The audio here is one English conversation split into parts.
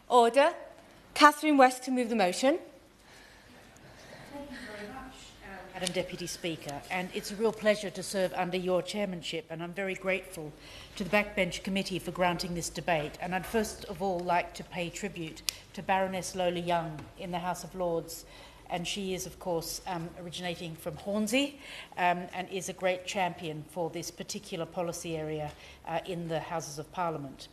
Order. Catherine West to move the motion. Thank you very much, Madam Deputy Speaker, and it's a real pleasure to serve under your chairmanship, and I'm very grateful to the Backbench Committee for granting this debate. And I'd first of all like to pay tribute to Baroness Lola Young in the House of Lords, and she is, of course, originating from Hornsey and is a great champion for this particular policy area in the Houses of Parliament.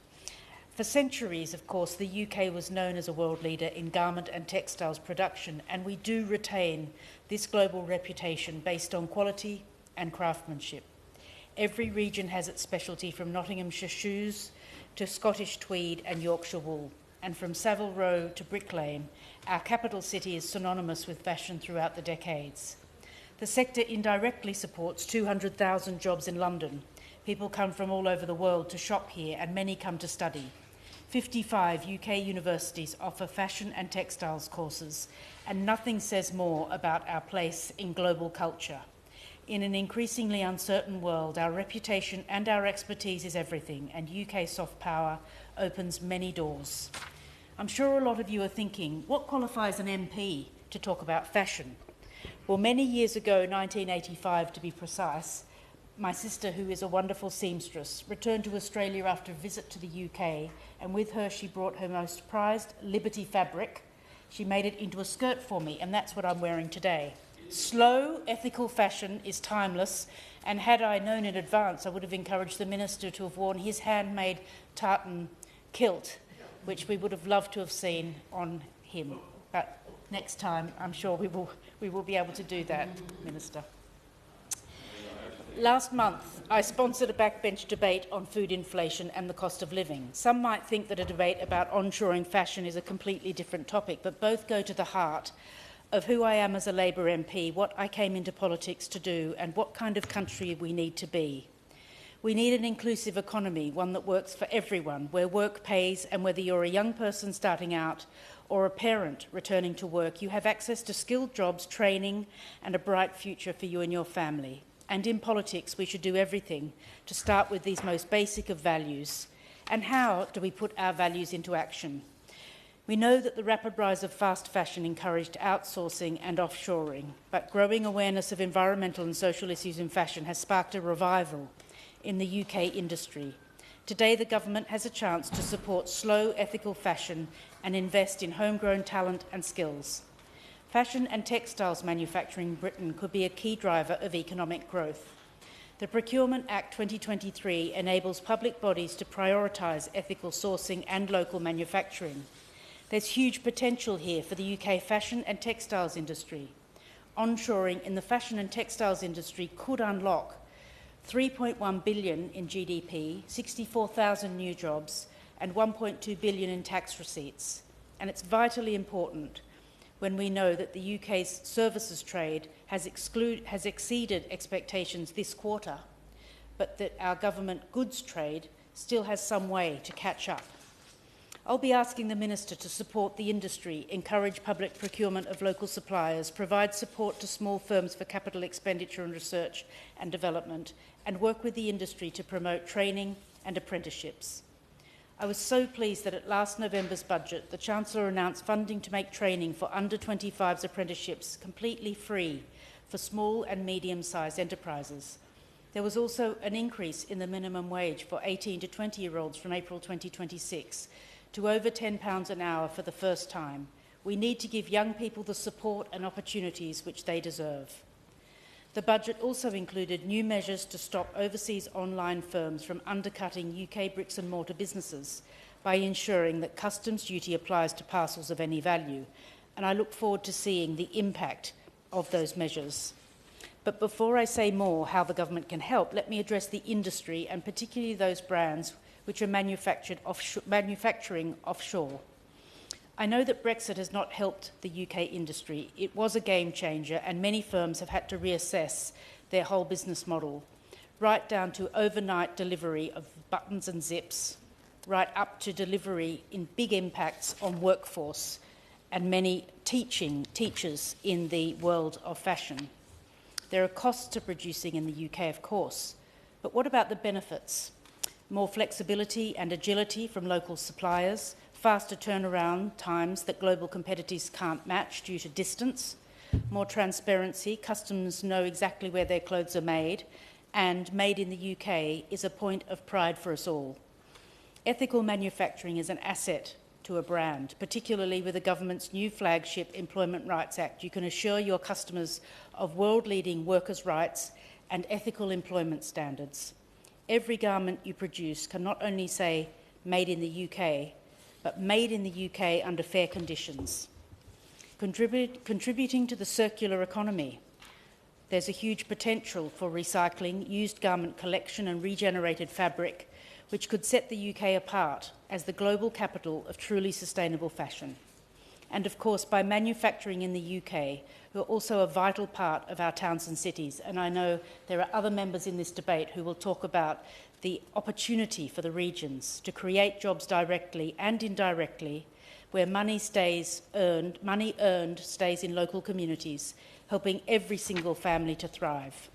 For centuries, of course, the UK was known as a world leader in garment and textiles production, and we do retain this global reputation based on quality and craftsmanship. Every region has its specialty, from Nottinghamshire shoes to Scottish tweed and Yorkshire wool. And from Savile Row to Brick Lane, our capital city is synonymous with fashion throughout the decades. The sector indirectly supports 200,000 jobs in London. People come from all over the world to shop here, and many come to study. 55 UK universities offer fashion and textiles courses, and nothing says more about our place in global culture. In an increasingly uncertain world, our reputation and our expertise is everything, and UK soft power opens many doors. I'm sure a lot of you are thinking, what qualifies an MP to talk about fashion? Well, many years ago, 1985 to be precise, my sister, who is a wonderful seamstress, returned to Australia after a visit to the UK, and with her she brought her most prized Liberty fabric. She made it into a skirt for me, and that's what I'm wearing today. Slow, ethical fashion is timeless, and had I known in advance, I would have encouraged the Minister to have worn his handmade tartan kilt, which we would have loved to have seen on him. But next time, I'm sure we will be able to do that, Minister. Last month, I sponsored a backbench debate on food inflation and the cost of living. Some might think that a debate about onshoring fashion is a completely different topic, but both go to the heart of who I am as a Labour MP, what I came into politics to do, and what kind of country we need to be. We need an inclusive economy, one that works for everyone, where work pays, and whether you're a young person starting out or a parent returning to work, you have access to skilled jobs, training, and a bright future for you and your family. And in politics, we should do everything to start with these most basic of values. And how do we put our values into action? We know that the rapid rise of fast fashion encouraged outsourcing and offshoring, but growing awareness of environmental and social issues in fashion has sparked a revival in the UK industry. Today, the government has a chance to support slow, ethical fashion and invest in homegrown talent and skills. Fashion and textiles manufacturing in Britain could be a key driver of economic growth. The Procurement Act 2023 enables public bodies to prioritise ethical sourcing and local manufacturing. There's huge potential here for the UK fashion and textiles industry. Onshoring in the fashion and textiles industry could unlock $3.1 billion in GDP, 64,000 new jobs, and $1.2 billion in tax receipts. And it's vitally important when we know that the UK's services trade has exceeded expectations this quarter, but that our government goods trade still has some way to catch up. I'll be asking the Minister to support the industry, encourage public procurement of local suppliers, provide support to small firms for capital expenditure and research and development, and work with the industry to promote training and apprenticeships. I was so pleased that at last November's budget, the Chancellor announced funding to make training for under-25s apprenticeships completely free for small and medium-sized enterprises. There was also an increase in the minimum wage for 18 to 20-year-olds from April 2026 to over £10 an hour for the first time. We need to give young people the support and opportunities which they deserve. The budget also included new measures to stop overseas online firms from undercutting UK bricks and mortar businesses by ensuring that customs duty applies to parcels of any value, and I look forward to seeing the impact of those measures. But before I say more how the government can help, let me address the industry, and particularly those brands which are manufacturing offshore. I know that Brexit has not helped the UK industry. It was a game changer, and many firms have had to reassess their whole business model, right down to overnight delivery of buttons and zips, right up to delivery in big impacts on workforce and many teachers in the world of fashion. There are costs to producing in the UK, of course, but what about the benefits? more flexibility and agility from local suppliers, faster turnaround times that global competitors can't match due to distance, more transparency, customers know exactly where their clothes are made, and made in the UK is a point of pride for us all. Ethical manufacturing is an asset to a brand, particularly with the government's new flagship Employment Rights Act. You can assure your customers of world-leading workers' rights and ethical employment standards. Every garment you produce can not only say made in the UK, but made in the UK under fair conditions. Contributing to the circular economy, there's a huge potential for recycling, used garment collection and regenerated fabric, which could set the UK apart as the global capital of truly sustainable fashion. And of course, by manufacturing in the UK, we're also a vital part of our towns and cities. And I know there are other members in this debate who will talk about the opportunity for the regions to create jobs directly and indirectly, where money earned stays in local communities, helping every single family to thrive.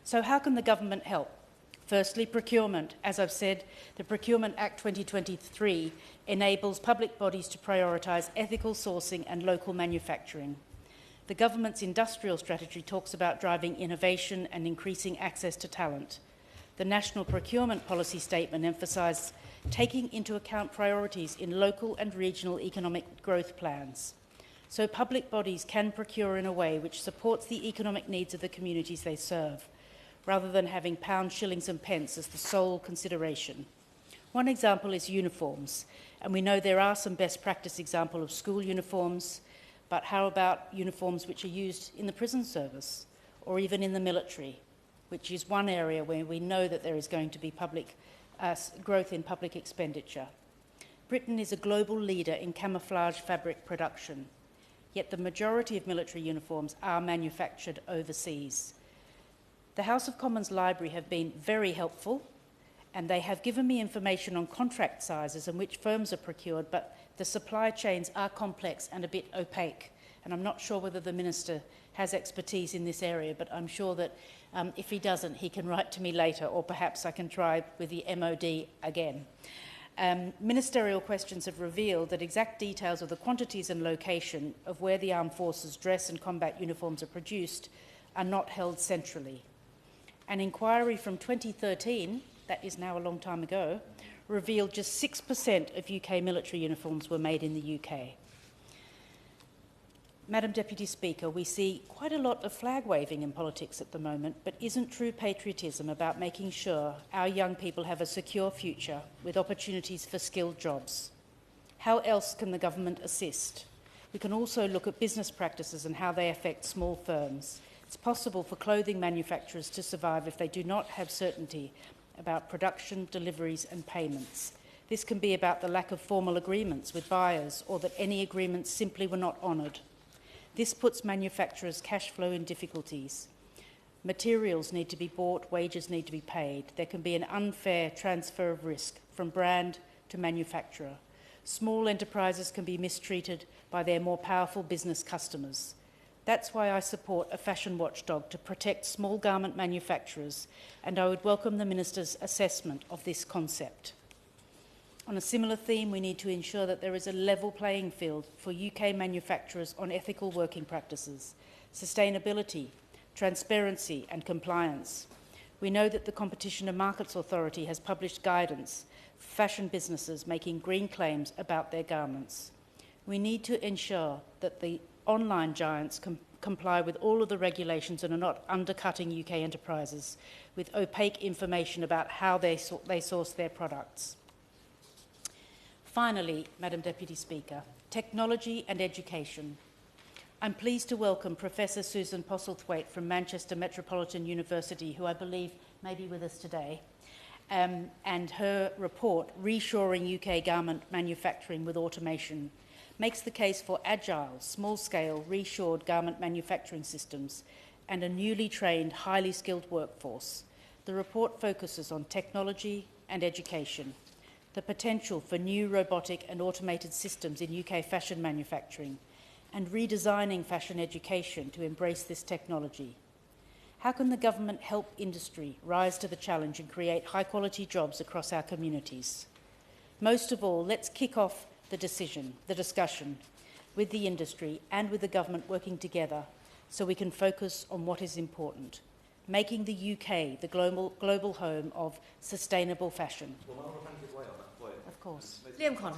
So how can the government help? Firstly, procurement. As I've said, the Procurement Act 2023 enables public bodies to prioritise ethical sourcing and local manufacturing. The government's industrial strategy talks about driving innovation and increasing access to talent. The National Procurement Policy Statement emphasised taking into account priorities in local and regional economic growth plans, so public bodies can procure in a way which supports the economic needs of the communities they serve, rather than having pounds, shillings and pence as the sole consideration. One example is uniforms, and we know there are some best practice examples of school uniforms, but how about uniforms which are used in the prison service or even in the military, which is one area where we know that there is going to be growth in public expenditure. Britain is a global leader in camouflage fabric production, yet the majority of military uniforms are manufactured overseas. The House of Commons Library have been very helpful, and they have given me information on contract sizes and which firms are procured, but the supply chains are complex and a bit opaque. And I'm not sure whether the Minister has expertise in this area, but I'm sure that if he doesn't, he can write to me later, or perhaps I can try with the MOD again. Ministerial questions have revealed that exact details of the quantities and location of where the armed forces dress and combat uniforms are produced are not held centrally. An inquiry from 2013, that is now a long time ago, revealed just 6% of UK military uniforms were made in the UK. Madam Deputy Speaker, we see quite a lot of flag waving in politics at the moment, but isn't true patriotism about making sure our young people have a secure future with opportunities for skilled jobs? How else can the government assist? We can also look at business practices and how they affect small firms. It's possible for clothing manufacturers to survive if they do not have certainty about production, deliveries and payments. This can be about the lack of formal agreements with buyers, or that any agreements simply were not honoured. This puts manufacturers' cash flow in difficulties. Materials need to be bought, wages need to be paid. There can be an unfair transfer of risk from brand to manufacturer. Small enterprises can be mistreated by their more powerful business customers. That's why I support a fashion watchdog to protect small garment manufacturers, and I would welcome the Minister's assessment of this concept. On a similar theme, we need to ensure that there is a level playing field for UK manufacturers on ethical working practices, sustainability, transparency and compliance. We know that the Competition and Markets Authority has published guidance for fashion businesses making green claims about their garments. We need to ensure that the online giants comply with all of the regulations and are not undercutting UK enterprises with opaque information about how they source their products. Finally, Madam Deputy Speaker, technology and education. I'm pleased to welcome Professor Susan Postlethwaite from Manchester Metropolitan University, who I believe may be with us today, and her report, Reshoring UK Garment Manufacturing with Automation, makes the case for agile, small-scale, reshored garment manufacturing systems and a newly trained, highly skilled workforce. The report focuses on technology and education, the potential for new robotic and automated systems in UK fashion manufacturing, and redesigning fashion education to embrace this technology. How can the government help industry rise to the challenge and create high-quality jobs across our communities? Most of all, let's kick off the discussion with the industry and with the government working together so we can focus on what is important, making the UK the global home of sustainable fashion. Well, I'll give way on that point. Of course. Liam Connor.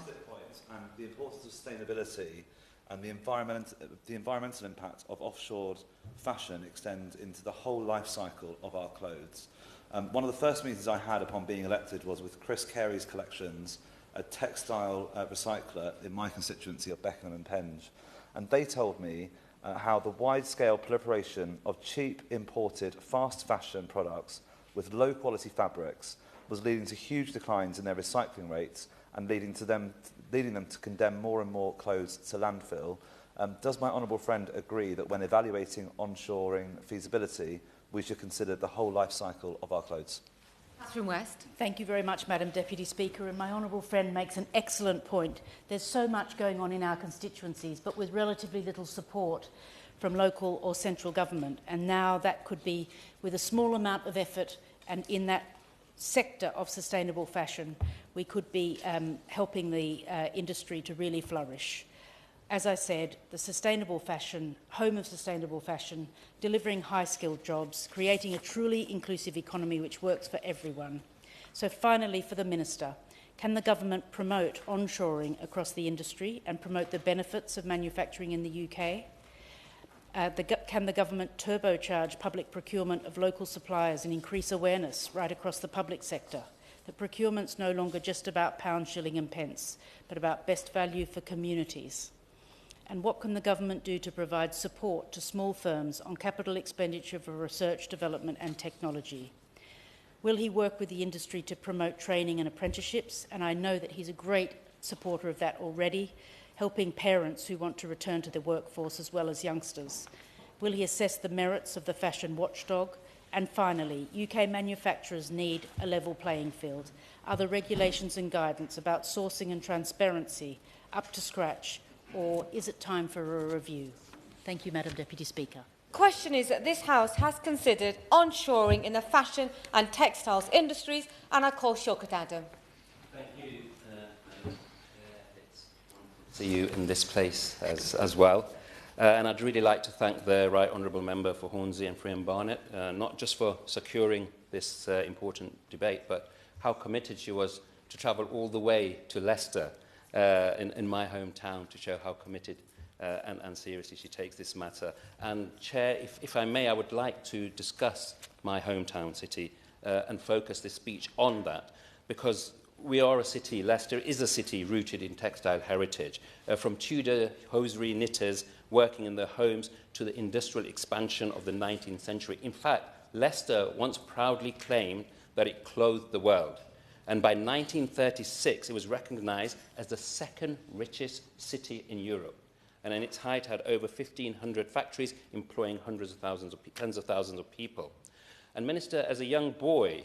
And the importance of sustainability and the environmental impact of offshore fashion extend into the whole life cycle of our clothes. One of the first meetings I had upon being elected was with Chris Carey's Collections, a textile recycler in my constituency of Beckenham and Penge. And they told me how the wide-scale proliferation of cheap, imported, fast fashion products with low-quality fabrics was leading to huge declines in their recycling rates and leading them to condemn more and more clothes to landfill. Does my honourable friend agree that when evaluating onshoring feasibility, we should consider the whole life cycle of our clothes? Catherine West. Thank you very much, Madam Deputy Speaker, and my honourable friend makes an excellent point. There's so much going on in our constituencies, but with relatively little support from local or central government, and now that could be with a small amount of effort, and in that sector of sustainable fashion, we could be helping the industry to really flourish. As I said, the sustainable fashion, home of sustainable fashion, delivering high-skilled jobs, creating a truly inclusive economy which works for everyone. So finally, for the Minister, can the government promote onshoring across the industry and promote the benefits of manufacturing in the UK? Can the government turbocharge public procurement of local suppliers and increase awareness right across the public sector? That procurement's no longer just about pound, shilling and pence, but about best value for communities. And what can the government do to provide support to small firms on capital expenditure for research, development and technology? Will he work with the industry to promote training and apprenticeships? And I know that he's a great supporter of that already, helping parents who want to return to the workforce as well as youngsters. Will he assess the merits of the fashion watchdog? And finally, UK manufacturers need a level playing field. Are the regulations and guidance about sourcing and transparency up to scratch? Or is it time for a review? Thank you, Madam Deputy Speaker. Question is that this House has considered onshoring in the fashion and textiles industries, and I call Shaukat Adam. Thank you. It's wonderful to see you in this place as well. And I'd really like to thank the Right Honourable Member for Hornsey and Freeman Barnett, not just for securing this important debate, but how committed she was to travel all the way to Leicester in my hometown to show how committed and seriously she takes this matter. And Chair, if I may, I would like to discuss my hometown city and focus this speech on that, because we are a city, Leicester is a city rooted in textile heritage, from Tudor hosiery knitters working in their homes to the industrial expansion of the 19th century. In fact, Leicester once proudly claimed that it clothed the world. And by 1936, it was recognised as the second richest city in Europe. And in its height, had over 1,500 factories employing tens of thousands of people. And Minister, as a young boy,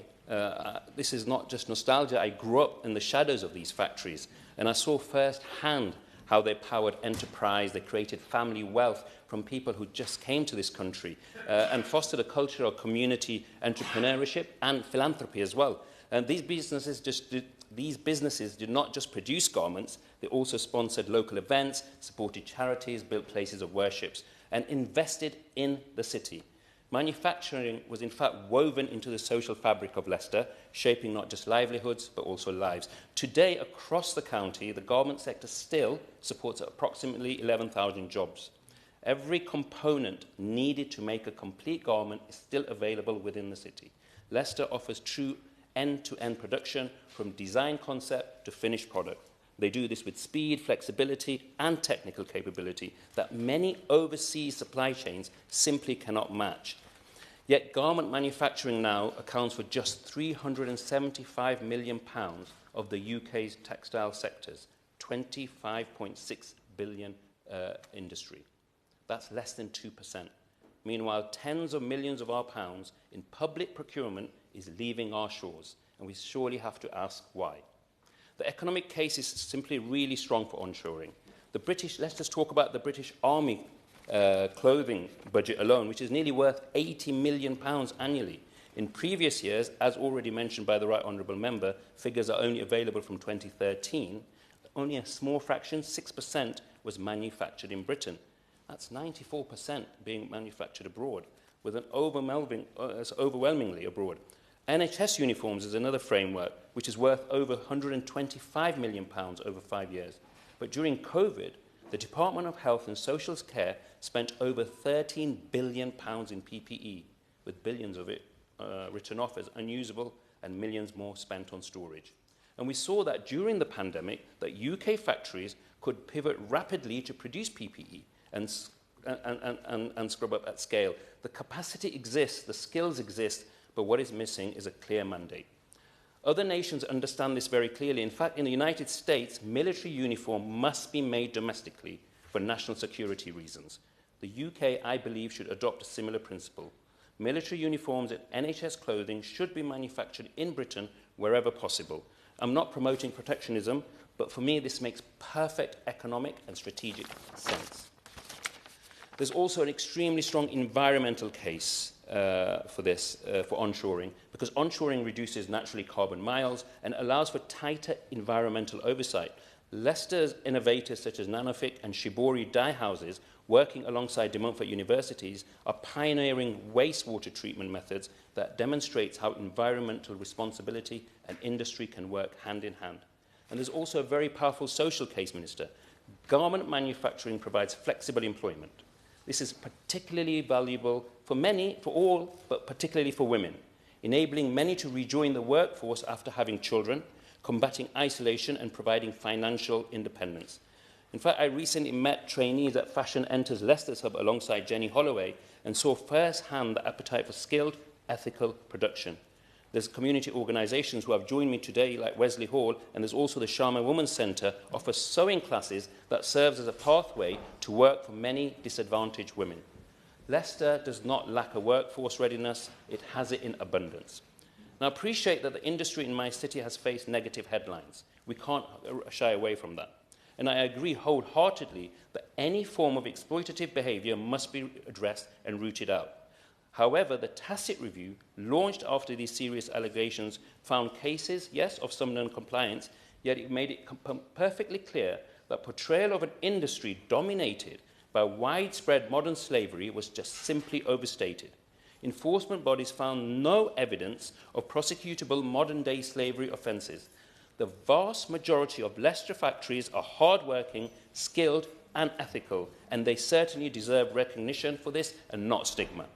this is not just nostalgia. I grew up in the shadows of these factories, and I saw firsthand how they powered enterprise, they created family wealth from people who just came to this country, and fostered a culture of community entrepreneurship and philanthropy as well. And these businesses did not just produce garments, they also sponsored local events, supported charities, built places of worship, and invested in the city. Manufacturing was in fact woven into the social fabric of Leicester, shaping not just livelihoods, but also lives. Today, across the county, the garment sector still supports approximately 11,000 jobs. Every component needed to make a complete garment is still available within the city. Leicester offers true end-to-end production from design concept to finished product. They do this with speed, flexibility, and technical capability that many overseas supply chains simply cannot match. Yet garment manufacturing now accounts for just £375 million of the UK's textile sector's 25.6 billion industry. That's less than 2%. Meanwhile, tens of millions of our pounds in public procurement is leaving our shores, and we surely have to ask why. The economic case is simply really strong for onshoring. Let's just talk about the British Army clothing budget alone, which is nearly worth £80 million annually. In previous years, as already mentioned by the Right Honourable Member, figures are only available from 2013. Only a small fraction, 6%, was manufactured in Britain. That's 94% being manufactured abroad, with an overwhelmingly abroad. NHS uniforms is another framework, which is worth over £125 million over 5 years. But during COVID, the Department of Health and Social Care spent over £13 billion in PPE, with billions of it written off as unusable and millions more spent on storage. And we saw that during the pandemic that UK factories could pivot rapidly to produce PPE and scrub up at scale. The capacity exists, the skills exist, but what is missing is a clear mandate. Other nations understand this very clearly. In fact, in the United States, military uniform must be made domestically for national security reasons. The UK, I believe, should adopt a similar principle. Military uniforms and NHS clothing should be manufactured in Britain wherever possible. I'm not promoting protectionism, but for me this makes perfect economic and strategic sense. There's also an extremely strong environmental case for onshoring, because onshoring reduces naturally carbon miles and allows for tighter environmental oversight. Leicester's innovators such as Nanofic and Shibori dye houses, working alongside De Montfort universities, are pioneering wastewater treatment methods that demonstrates how environmental responsibility and industry can work hand in hand. And there's also a very powerful social case, Minister. Garment manufacturing provides flexible employment. This is particularly valuable for many, for all, but particularly for women, enabling many to rejoin the workforce after having children, combating isolation and providing financial independence. In fact, I recently met trainees at Fashion Enters Leicester's Hub alongside Jenny Holloway and saw firsthand the appetite for skilled, ethical production. There's community organisations who have joined me today, like Wesley Hall, and there's also the Sharma Women's Centre offers sewing classes that serves as a pathway to work for many disadvantaged women. Leicester does not lack a workforce readiness, it has it in abundance. Now, I appreciate that the industry in my city has faced negative headlines. We can't shy away from that. And I agree wholeheartedly that any form of exploitative behaviour must be addressed and rooted out. However, the tacit review, launched after these serious allegations, found cases, yes, of some non-compliance, yet it made it perfectly clear that portrayal of an industry dominated by widespread modern slavery was just simply overstated. Enforcement bodies found no evidence of prosecutable modern-day slavery offences. The vast majority of Leicester factories are hard-working, skilled and ethical, and they certainly deserve recognition for this and not stigma.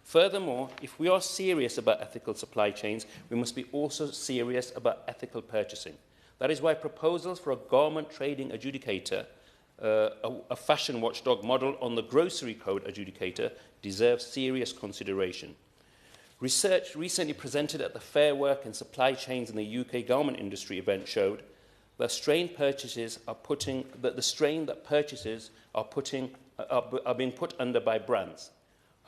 Furthermore, if we are serious about ethical supply chains, we must be also serious about ethical purchasing. That is why proposals for a garment trading adjudicator, a fashion watchdog model on the grocery code adjudicator, deserve serious consideration. Research recently presented at the Fair Work and Supply Chains in the UK garment industry event showed that the strain that purchases are being put under by brands.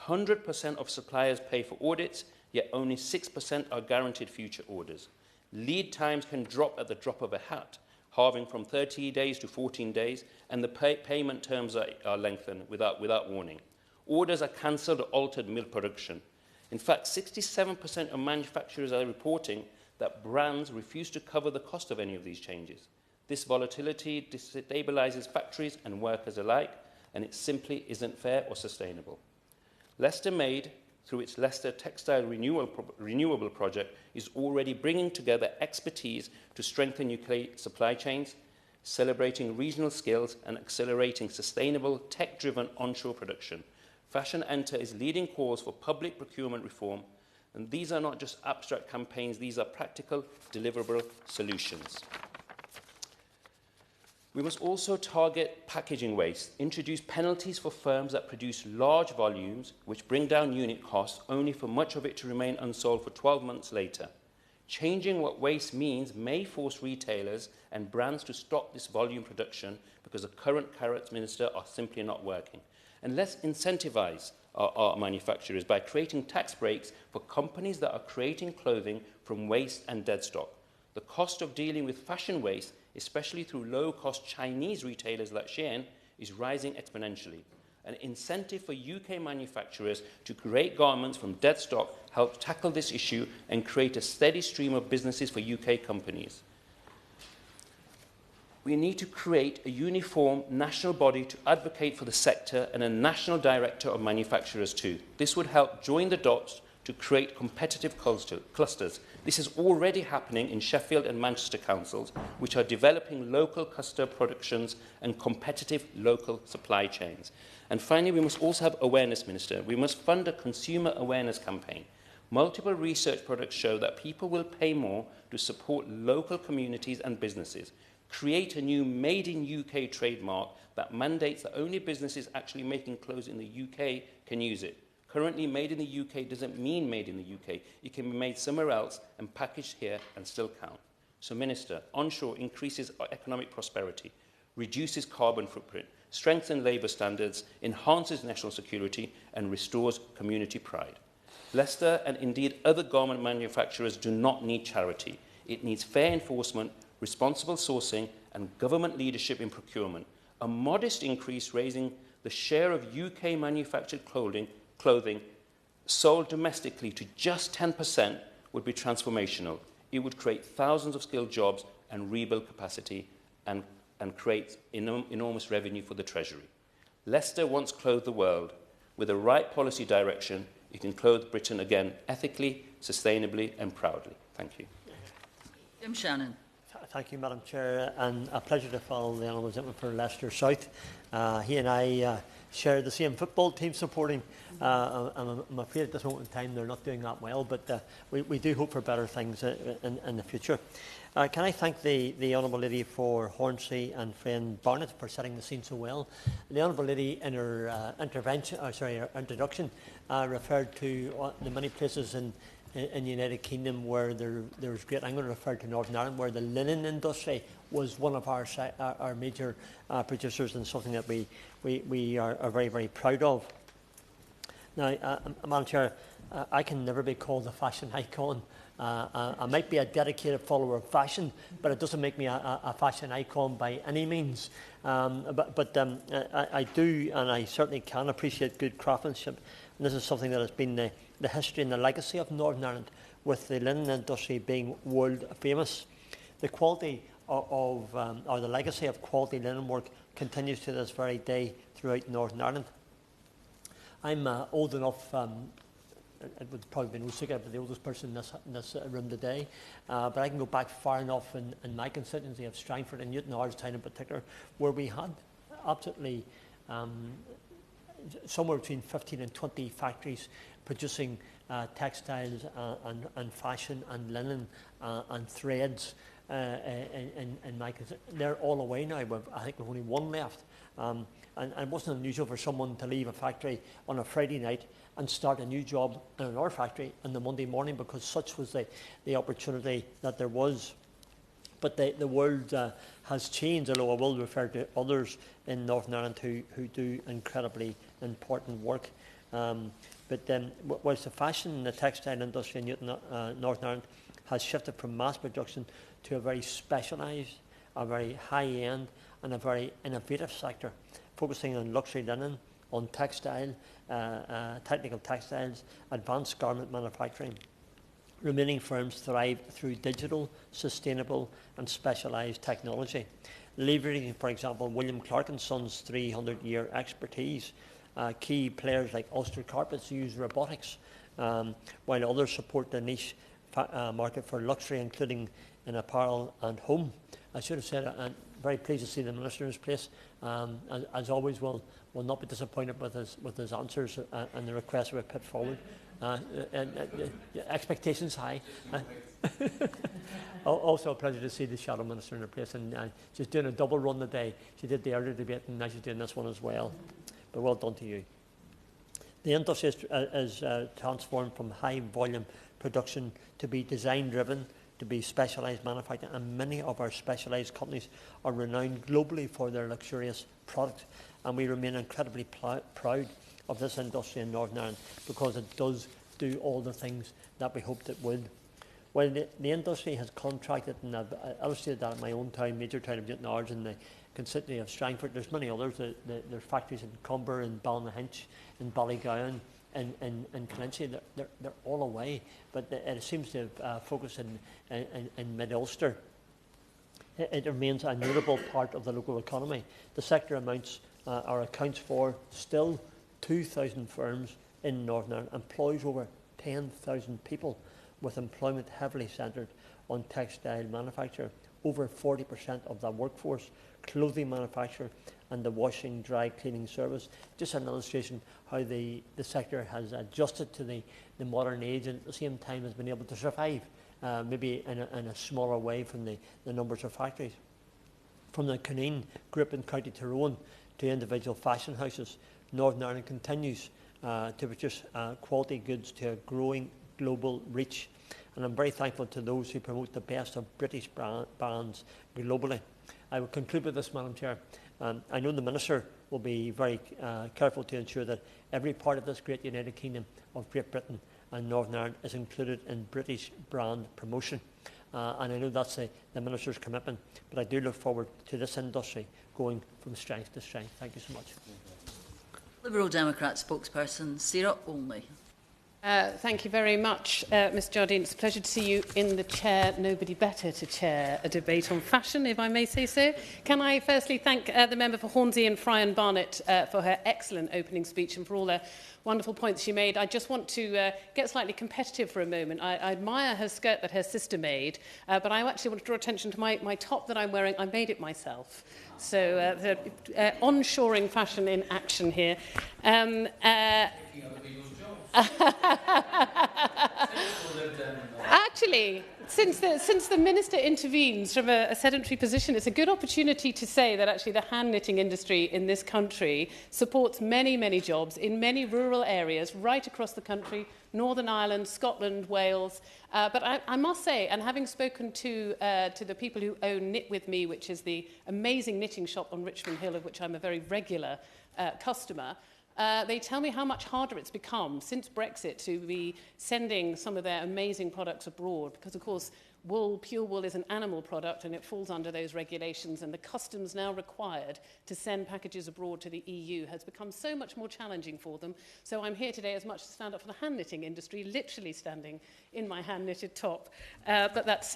100% of suppliers pay for audits, yet only 6% are guaranteed future orders. Lead times can drop at the drop of a hat, halving from 30 days to 14 days, and the payment terms are lengthened without warning. Orders are cancelled or altered mid-production. In fact, 67% of manufacturers are reporting that brands refuse to cover the cost of any of these changes. This volatility destabilizes factories and workers alike, and it simply isn't fair or sustainable. Leicester Made, through its Leicester Textile Renewable Project, is already bringing together expertise to strengthen UK supply chains, celebrating regional skills and accelerating sustainable, tech-driven onshore production. Fashion Enter is leading calls for public procurement reform, and these are not just abstract campaigns, these are practical, deliverable solutions. We must also target packaging waste, introduce penalties for firms that produce large volumes, which bring down unit costs, only for much of it to remain unsold for 12 months later. Changing what waste means may force retailers and brands to stop this volume production because the current carrots, Minister, are simply not working. And let's incentivise our manufacturers by creating tax breaks for companies that are creating clothing from waste and dead stock. The cost of dealing with fashion waste, especially through low-cost Chinese retailers like Shein, is rising exponentially. An incentive for UK manufacturers to create garments from dead stock helps tackle this issue and create a steady stream of businesses for UK companies. We need to create a uniform national body to advocate for the sector and a national director of manufacturers too. This would help join the dots to create competitive clusters. This is already happening in Sheffield and Manchester councils, which are developing local cluster productions and competitive local supply chains. And finally, we must also have awareness, Minister. We must fund a consumer awareness campaign. Multiple research products show that people will pay more to support local communities and businesses. Create a new Made in UK trademark that mandates that only businesses actually making clothes in the UK can use it. Currently, made in the UK doesn't mean made in the UK. It can be made somewhere else and packaged here and still count. So, Minister, onshore increases our economic prosperity, reduces carbon footprint, strengthens labour standards, enhances national security and restores community pride. Leicester and indeed other garment manufacturers do not need charity. It needs fair enforcement, responsible sourcing and government leadership in procurement. A modest increase raising the share of UK manufactured clothing sold domestically to just 10% would be transformational. It would create thousands of skilled jobs and rebuild capacity and create enormous revenue for the Treasury. Leicester once clothed the world. With the right policy direction, it can clothe Britain again ethically, sustainably and proudly. Thank you. Jim Shannon. Thank you, Madam Chair, and a pleasure to follow the honourable gentleman for Leicester South. He and I share the same football team supporting. I'm afraid at this moment in time they're not doing that well, but we do hope for better things in the future. Can I thank the Honourable Lady for Hornsey and friend Barnett for setting the scene so well. The Honourable Lady in her introduction referred to the many places in the United Kingdom where there's great. I'm going to refer to Northern Ireland, where the linen industry was one of our major producers, and something that we are very, very proud of. Now, Madam Chair, I can never be called a fashion icon. I might be a dedicated follower of fashion, but it doesn't make me a fashion icon by any means. I do, and I certainly can appreciate good craftsmanship. And this is something that has been the history and the legacy of Northern Ireland, with the linen industry being world famous. The quality or the legacy of quality linen work continues to this very day throughout Northern Ireland. I'm old enough, it would probably be no secret, but the oldest person in this room today, but I can go back far enough in my constituency of Strangford and Newton Town in particular, where we had absolutely somewhere between 15 and 20 factories producing textiles and fashion and linen and threads in my constituency. They're all away now. I think we've only one left. And it wasn't unusual for someone to leave a factory on a Friday night and start a new job in another factory on the Monday morning, because such was the opportunity that there was. But the world has changed, although I will refer to others in Northern Ireland who do incredibly important work. Whilst the fashion and the textile industry in Northern Ireland has shifted from mass production to a very specialised, a very high-end and a very innovative sector, focusing on luxury linen, on textile, technical textiles, advanced garment manufacturing. Remaining firms thrive through digital, sustainable and specialised technology, leveraging, for example, William Clark & Sons' 300-year expertise. Key players like Ulster Carpets use robotics, while others support the niche market for luxury, including in apparel and home. I should have said, I'm very pleased to see the Minister in his place. As always, will not be disappointed with his answers and the requests we put forward. Expectations high. Also a pleasure to see the Shadow Minister in her place, and she's doing a double run today. She did the earlier debate and now she's doing this one as well. But well done to you. The industry is transformed from high volume production to be design driven, to be specialised manufacturing, and many of our specialised companies are renowned globally for their luxurious product, and we remain incredibly proud of this industry in Northern Ireland, because it does do all the things that we hoped it would. Well, the industry has contracted, and I've illustrated that in my own town, major town of Newtownards, and the constituency of Strangford. There's many others. There's factories in Cumber, in Ballynahinch, in Ballygowan, in Calency. They're all away, but it seems to have focused in Mid-Ulster. It remains a notable part of the local economy. The sector accounts for still 2,000 firms in Northern Ireland, employs over 10,000 people, with employment heavily centred on textile manufacture. Over 40% of that workforce, clothing manufacture, and the washing, dry cleaning service. Just an illustration how the sector has adjusted to the modern age, and at the same time has been able to survive, maybe in a smaller way from the numbers of factories. From the Cuneen Group in County Tyrone to individual fashion houses, Northern Ireland continues to produce quality goods to a growing global reach. And I'm very thankful to those who promote the best of British brands globally. I will conclude with this, Madam Chair. I know the Minister will be very careful to ensure that every part of this great United Kingdom of Great Britain and Northern Ireland is included in British brand promotion. And I know that's the Minister's commitment, but I do look forward to this industry going from strength to strength. Thank you so much. Liberal Democrat spokesperson, Sarah Olney. Thank you very much, Ms Jardine. It's a pleasure to see you in the chair. Nobody better to chair a debate on fashion, if I may say so. Can I firstly thank the member for Hornsey and Frian Barnett for her excellent opening speech and for all the wonderful points she made. I just want to get slightly competitive for a moment. I admire her skirt that her sister made, but I actually want to draw attention to my top that I'm wearing. I made it myself. So onshoring fashion in action here. Actually, since the Minister intervenes from a sedentary position, it's a good opportunity to say that actually the hand knitting industry in this country supports many, many jobs in many rural areas right across the country, Northern Ireland, Scotland, Wales. But I must say, and having spoken to the people who own Knit With Me, which is the amazing knitting shop on Richmond Hill, of which I'm a very regular customer, they tell me how much harder it's become since Brexit to be sending some of their amazing products abroad, because, of course, pure wool is an animal product and it falls under those regulations, and the customs now required to send packages abroad to the EU has become so much more challenging for them. So I'm here today as much to stand up for the hand knitting industry, literally standing in my hand knitted top. But that's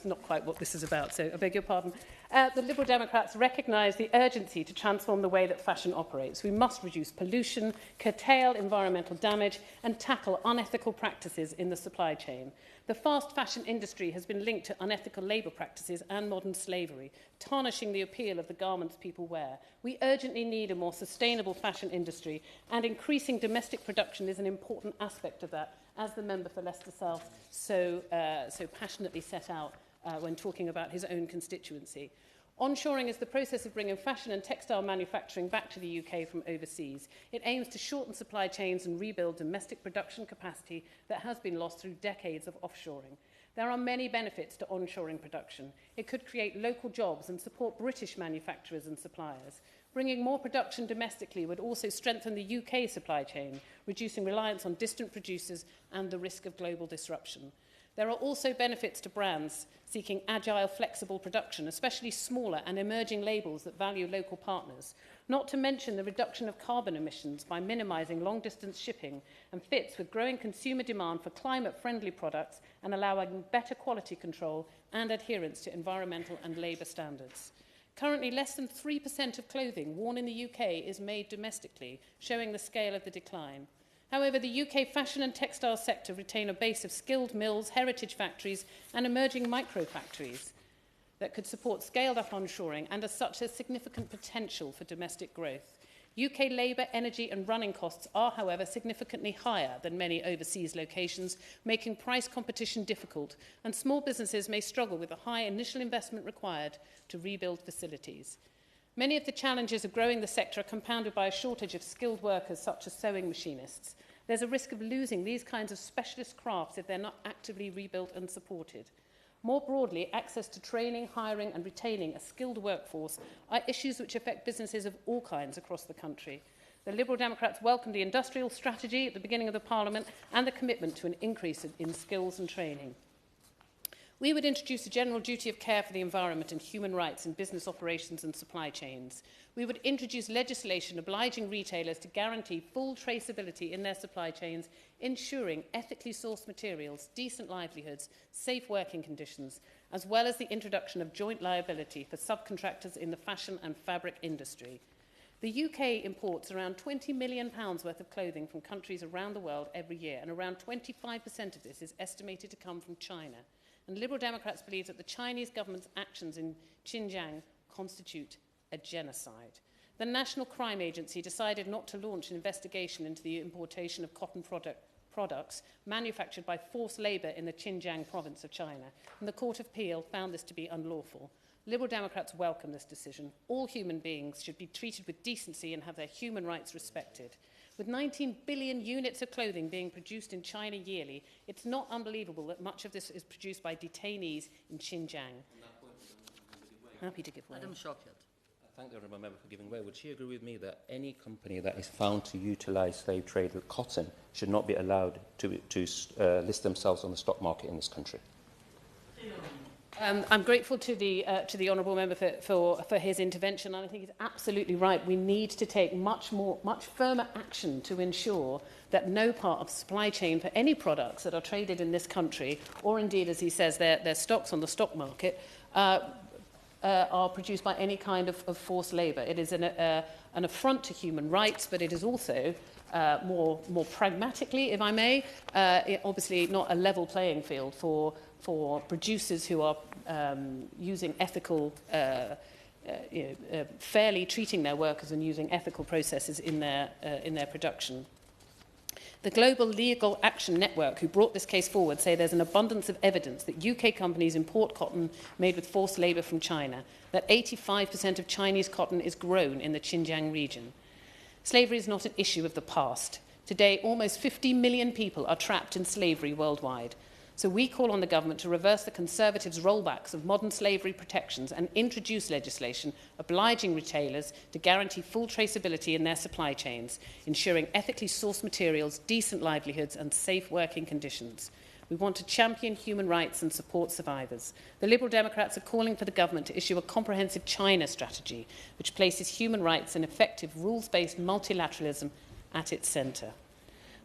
not quite what this is about, so I beg your pardon. The Liberal Democrats recognise the urgency to transform the way that fashion operates. We must reduce pollution, curtail environmental damage, and tackle unethical practices in the supply chain. The fast fashion industry has been linked to unethical labour practices and modern slavery, tarnishing the appeal of the garments people wear. We urgently need a more sustainable fashion industry, and increasing domestic production is an important aspect of that, as the member for Leicester South so passionately set out when talking about his own constituency. Onshoring is the process of bringing fashion and textile manufacturing back to the UK from overseas. It aims to shorten supply chains and rebuild domestic production capacity that has been lost through decades of offshoring. There are many benefits to onshoring production. It could create local jobs and support British manufacturers and suppliers. Bringing more production domestically would also strengthen the UK supply chain, reducing reliance on distant producers and the risk of global disruption. There are also benefits to brands seeking agile, flexible production, especially smaller and emerging labels that value local partners, not to mention the reduction of carbon emissions by minimising long-distance shipping, and fits with growing consumer demand for climate-friendly products and allowing better quality control and adherence to environmental and labour standards. Currently, less than 3% of clothing worn in the UK is made domestically, showing the scale of the decline. However, the UK fashion and textile sector retain a base of skilled mills, heritage factories and emerging micro-factories that could support scaled-up onshoring, and as such has significant potential for domestic growth. UK labour, energy and running costs are, however, significantly higher than many overseas locations, making price competition difficult, and small businesses may struggle with the high initial investment required to rebuild facilities. Many of the challenges of growing the sector are compounded by a shortage of skilled workers such as sewing machinists. There's a risk of losing these kinds of specialist crafts if they're not actively rebuilt and supported. More broadly, access to training, hiring and retaining a skilled workforce are issues which affect businesses of all kinds across the country. The Liberal Democrats welcome the industrial strategy at the beginning of the Parliament and the commitment to an increase in skills and training. We would introduce a general duty of care for the environment and human rights in business operations and supply chains. We would introduce legislation obliging retailers to guarantee full traceability in their supply chains, ensuring ethically sourced materials, decent livelihoods, safe working conditions, as well as the introduction of joint liability for subcontractors in the fashion and fabric industry. The UK imports around £20 million worth of clothing from countries around the world every year, and around 25% of this is estimated to come from China. And Liberal Democrats believe that the Chinese government's actions in Xinjiang constitute a genocide. The National Crime Agency decided not to launch an investigation into the importation of cotton products manufactured by forced labour in the Xinjiang province of China, and the Court of Appeal found this to be unlawful. Liberal Democrats welcome this decision. All human beings should be treated with decency and have their human rights respected. With 19 billion units of clothing being produced in China yearly, it's not unbelievable that much of this is produced by detainees in Xinjiang. Happy to give way. Madam Shawkett. I thank the honourable member for giving way. Would she agree with me that any company that is found to utilise slave trade with cotton should not be allowed to list themselves on the stock market in this country? I'm grateful to the honourable member for his intervention, and I think he's absolutely right. We need to take much firmer action to ensure that no part of the supply chain for any products that are traded in this country, or indeed, as he says, their stocks on the stock market, are produced by any kind of forced labour. It is an affront to human rights, but it is also more pragmatically, if I may, obviously not a level playing field for producers who are using ethical, fairly treating their workers and using ethical processes in their production. The Global Legal Action Network, who brought this case forward, say there's an abundance of evidence that UK companies import cotton made with forced labour from China, that 85% of Chinese cotton is grown in the Xinjiang region. Slavery is not an issue of the past. Today, almost 50 million people are trapped in slavery worldwide. So we call on the government to reverse the Conservatives' rollbacks of modern slavery protections and introduce legislation obliging retailers to guarantee full traceability in their supply chains, ensuring ethically sourced materials, decent livelihoods and safe working conditions. We want to champion human rights and support survivors. The Liberal Democrats are calling for the government to issue a comprehensive China strategy, which places human rights and effective rules-based multilateralism at its centre.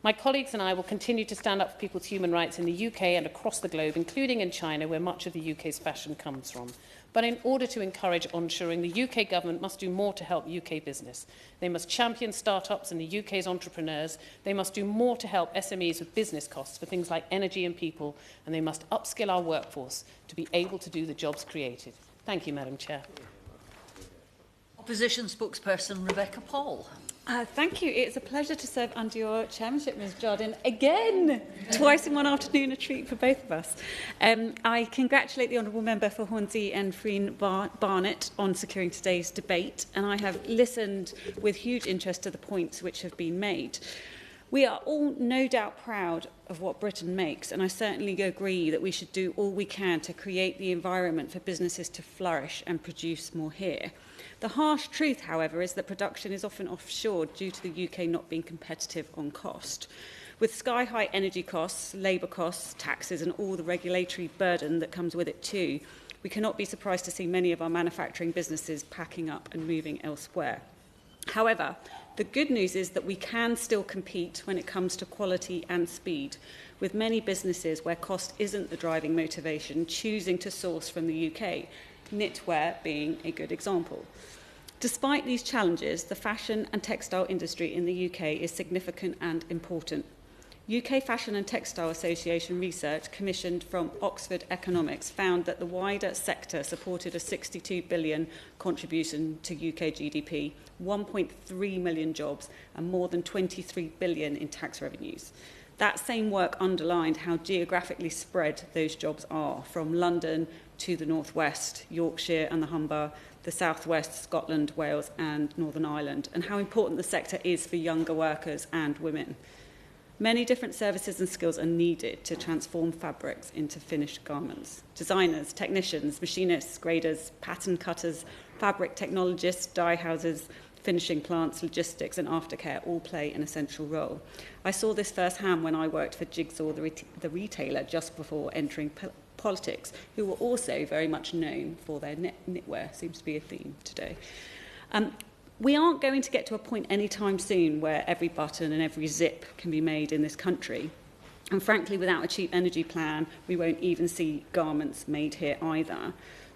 My colleagues and I will continue to stand up for people's human rights in the UK and across the globe, including in China, where much of the UK's fashion comes from. But in order to encourage onshoring, the UK government must do more to help UK business. They must champion start-ups and the UK's entrepreneurs. They must do more to help SMEs with business costs for things like energy and people, and they must upskill our workforce to be able to do the jobs created. Thank you, Madam Chair. Opposition spokesperson Rebecca Paul. Thank you. It's a pleasure to serve under your chairmanship, Ms Jardine. Again, twice in one afternoon, a treat for both of us. I congratulate the Honourable Member for Hornsey and Freen Barnett on securing today's debate, and I have listened with huge interest to the points which have been made. We are all no doubt proud of what Britain makes, and I certainly agree that we should do all we can to create the environment for businesses to flourish and produce more here. The harsh truth, however, is that production is often offshore due to the UK not being competitive on cost. With sky-high energy costs, labour costs, taxes and all the regulatory burden that comes with it too, we cannot be surprised to see many of our manufacturing businesses packing up and moving elsewhere. However, the good news is that we can still compete when it comes to quality and speed, with many businesses where cost isn't the driving motivation choosing to source from the UK, knitwear being a good example. Despite these challenges, the fashion and textile industry in the UK is significant and important. UK Fashion and Textile Association research commissioned from Oxford Economics found that the wider sector supported a 62 billion contribution to UK GDP, 1.3 million jobs and more than 23 billion in tax revenues. That same work underlined how geographically spread those jobs are, from London to the northwest, Yorkshire and the Humber, the southwest, Scotland, Wales and Northern Ireland, and how important the sector is for younger workers and women. Many different services and skills are needed to transform fabrics into finished garments. Designers, technicians, machinists, graders, pattern cutters, fabric technologists, dye houses, finishing plants, logistics and aftercare all play an essential role. I saw this firsthand when I worked for Jigsaw, the retailer, just before entering politics, who are also very much known for their knitwear, seems to be a theme today. We aren't going to get to a point anytime soon where every button and every zip can be made in this country. And frankly, without a cheap energy plan, we won't even see garments made here either.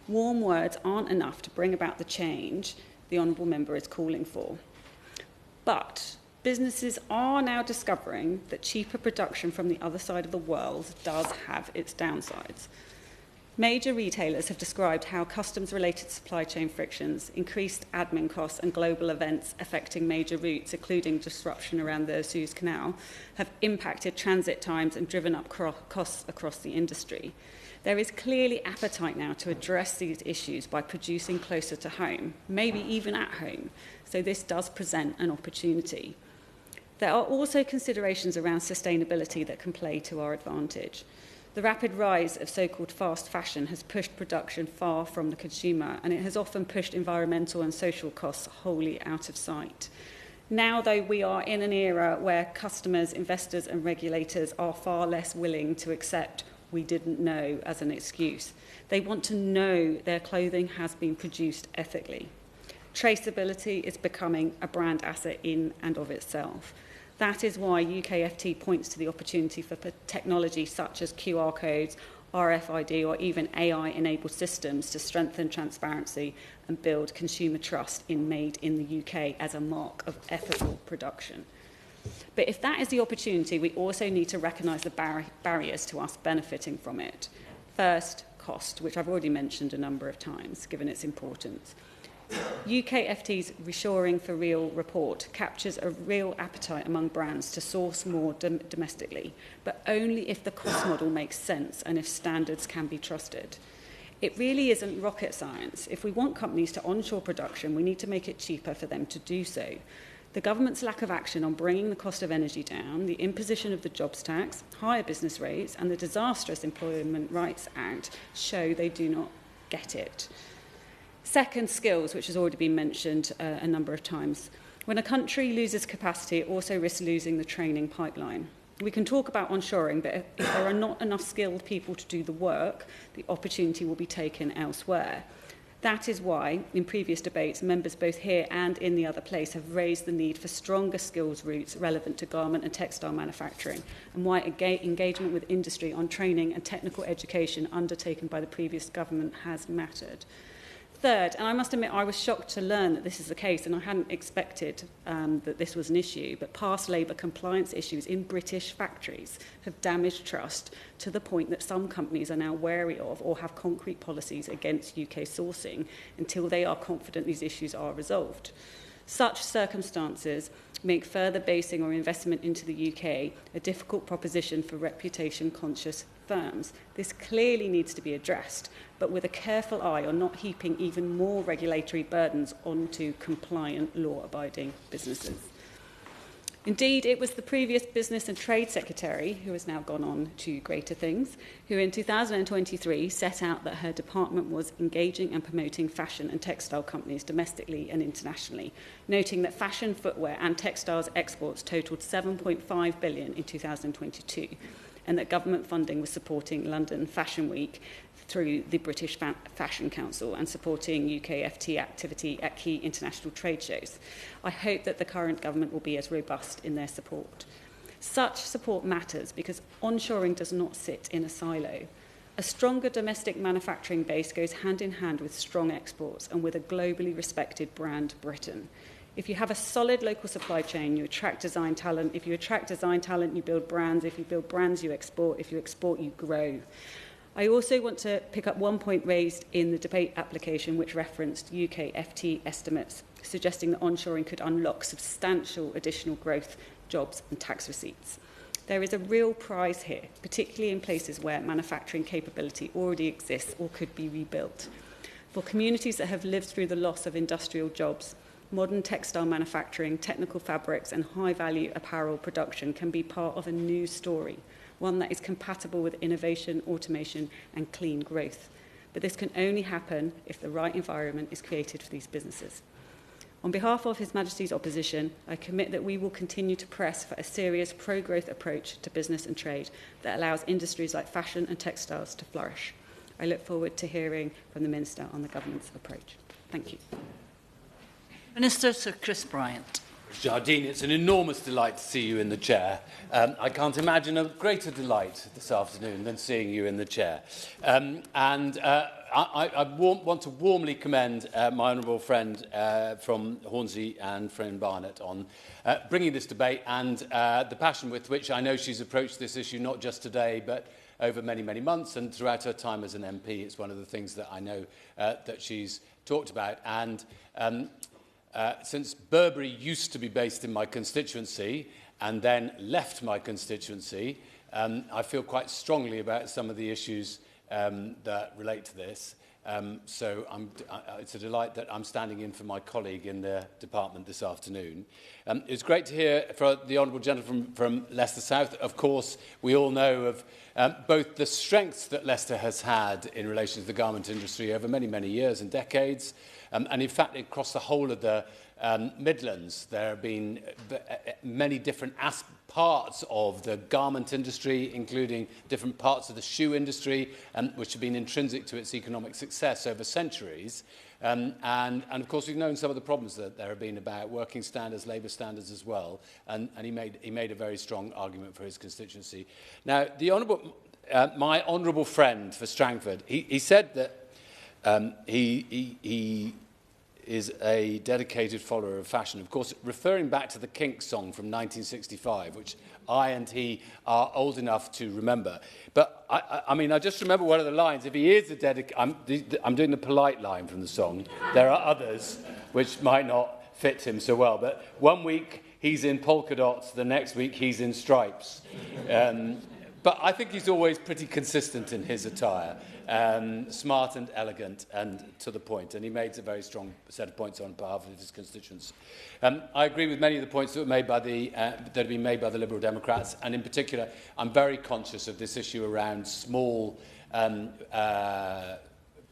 Warm words aren't enough to bring about the change the Honourable Member is calling for. But businesses are now discovering that cheaper production from the other side of the world does have its downsides. Major retailers have described how customs-related supply chain frictions, increased admin costs and global events affecting major routes, including disruption around the Suez Canal, have impacted transit times and driven up costs across the industry. There is clearly appetite now to address these issues by producing closer to home, maybe even at home, so this does present an opportunity. There are also considerations around sustainability that can play to our advantage. The rapid rise of so-called fast fashion has pushed production far from the consumer, and it has often pushed environmental and social costs wholly out of sight. Now, though, we are in an era where customers, investors and regulators are far less willing to accept "we didn't know" as an excuse. They want to know their clothing has been produced ethically. Traceability is becoming a brand asset in and of itself. That is why UKFT points to the opportunity for technology such as QR codes, RFID or even AI-enabled systems to strengthen transparency and build consumer trust in made in the UK as a mark of ethical production. But if that is the opportunity, we also need to recognise the barriers to us benefiting from it. First, cost, which I've already mentioned a number of times, given its importance. UKFT's Reshoring for Real report captures a real appetite among brands to source more domestically, but only if the cost model makes sense and if standards can be trusted. It really isn't rocket science. If we want companies to onshore production, we need to make it cheaper for them to do so. The government's lack of action on bringing the cost of energy down, the imposition of the jobs tax, higher business rates, and the disastrous Employment Rights Act show they do not get it. Second, skills, which has already been mentioned a number of times. When a country loses capacity, it also risks losing the training pipeline. We can talk about onshoring, but if there are not enough skilled people to do the work, the opportunity will be taken elsewhere. That is why, in previous debates, members both here and in the other place have raised the need for stronger skills routes relevant to garment and textile manufacturing, and why engagement with industry on training and technical education undertaken by the previous government has mattered. Third, and I must admit I was shocked to learn that this is the case, and I hadn't expected that this was an issue, but past labour compliance issues in British factories have damaged trust to the point that some companies are now wary of or have concrete policies against UK sourcing until they are confident these issues are resolved. Such circumstances make further basing or investment into the UK a difficult proposition for reputation-conscious firms. This clearly needs to be addressed, but with a careful eye on not heaping even more regulatory burdens onto compliant, law-abiding businesses. Indeed, it was the previous Business and Trade Secretary, who has now gone on to greater things, who in 2023 set out that her department was engaging and promoting fashion and textile companies domestically and internationally, noting that fashion, footwear and textiles exports totalled $7.5 billion in 2022, and that government funding was supporting London Fashion Week through the British Fashion Council and supporting UKFT activity at key international trade shows. I hope that the current government will be as robust in their support. Such support matters because onshoring does not sit in a silo. A stronger domestic manufacturing base goes hand in hand with strong exports and with a globally respected brand, Britain. If you have a solid local supply chain, you attract design talent. If you attract design talent, you build brands. If you build brands, you export. If you export, you grow. I also want to pick up one point raised in the debate application which referenced UK FT estimates, suggesting that onshoring could unlock substantial additional growth, jobs and tax receipts. There is a real prize here, particularly in places where manufacturing capability already exists or could be rebuilt. For communities that have lived through the loss of industrial jobs, modern textile manufacturing, technical fabrics and high-value apparel production can be part of a new story, one that is compatible with innovation, automation and clean growth. But this can only happen if the right environment is created for these businesses. On behalf of His Majesty's opposition, I commit that we will continue to press for a serious pro-growth approach to business and trade that allows industries like fashion and textiles to flourish. I look forward to hearing from the Minister on the Government's approach. Thank you. Minister Sir Chris Bryant. Jardine, it's an enormous delight to see you in the chair. I can't imagine a greater delight this afternoon than seeing you in the chair. I want to warmly commend my honourable friend from Hornsey and Fran Barnett on bringing this debate and the passion with which I know she's approached this issue, not just today, but over many, many months and throughout her time as an MP. It's one of the things that I know that she's talked about. And since Burberry used to be based in my constituency and then left my constituency, I feel quite strongly about some of the issues that relate to this. So it's a delight that I'm standing in for my colleague in the department this afternoon. It's great to hear from the Honourable Gentleman from Leicester South. Of course, we all know of both the strengths that Leicester has had in relation to the garment industry over many, many years and decades, and in fact, across the whole of the Midlands, there have been many different parts of the garment industry, including different parts of the shoe industry, which have been intrinsic to its economic success over centuries. And of course, we've known some of the problems that there have been about working standards, labour standards as well. And he made a very strong argument for his constituency. Now, my honourable friend for Strangford, he said that he is a dedicated follower of fashion. Of course, referring back to the Kinks song from 1965, which I and he are old enough to remember. But I mean, I just remember one of the lines. If he is I'm doing the polite line from the song. There are others which might not fit him so well. But one week he's in polka dots, the next week he's in stripes. But I think he's always pretty consistent in his attire. Smart and elegant and to the point, and he made a very strong set of points on behalf of his constituents. I agree with many of the points that were made by that have been made by the Liberal Democrats, and in particular, I'm very conscious of this issue around small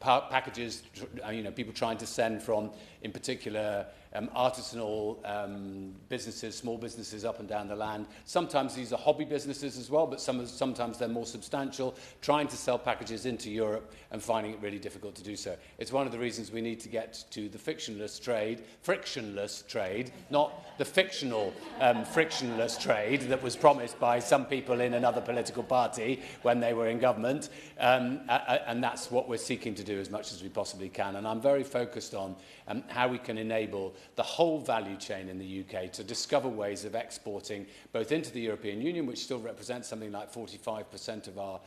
packages. People trying to send from, in particular, artisanal businesses, small businesses up and down the land. Sometimes these are hobby businesses as well, but sometimes they're more substantial, trying to sell packages into Europe and finding it really difficult to do so. It's one of the reasons we need to get to the frictionless trade, not the fictional frictionless trade that was promised by some people in another political party when they were in government. And that's what we're seeking to do as much as we possibly can. And I'm very focused on how we can enable the whole value chain in the UK to discover ways of exporting both into the European Union, which still represents something like 45% of our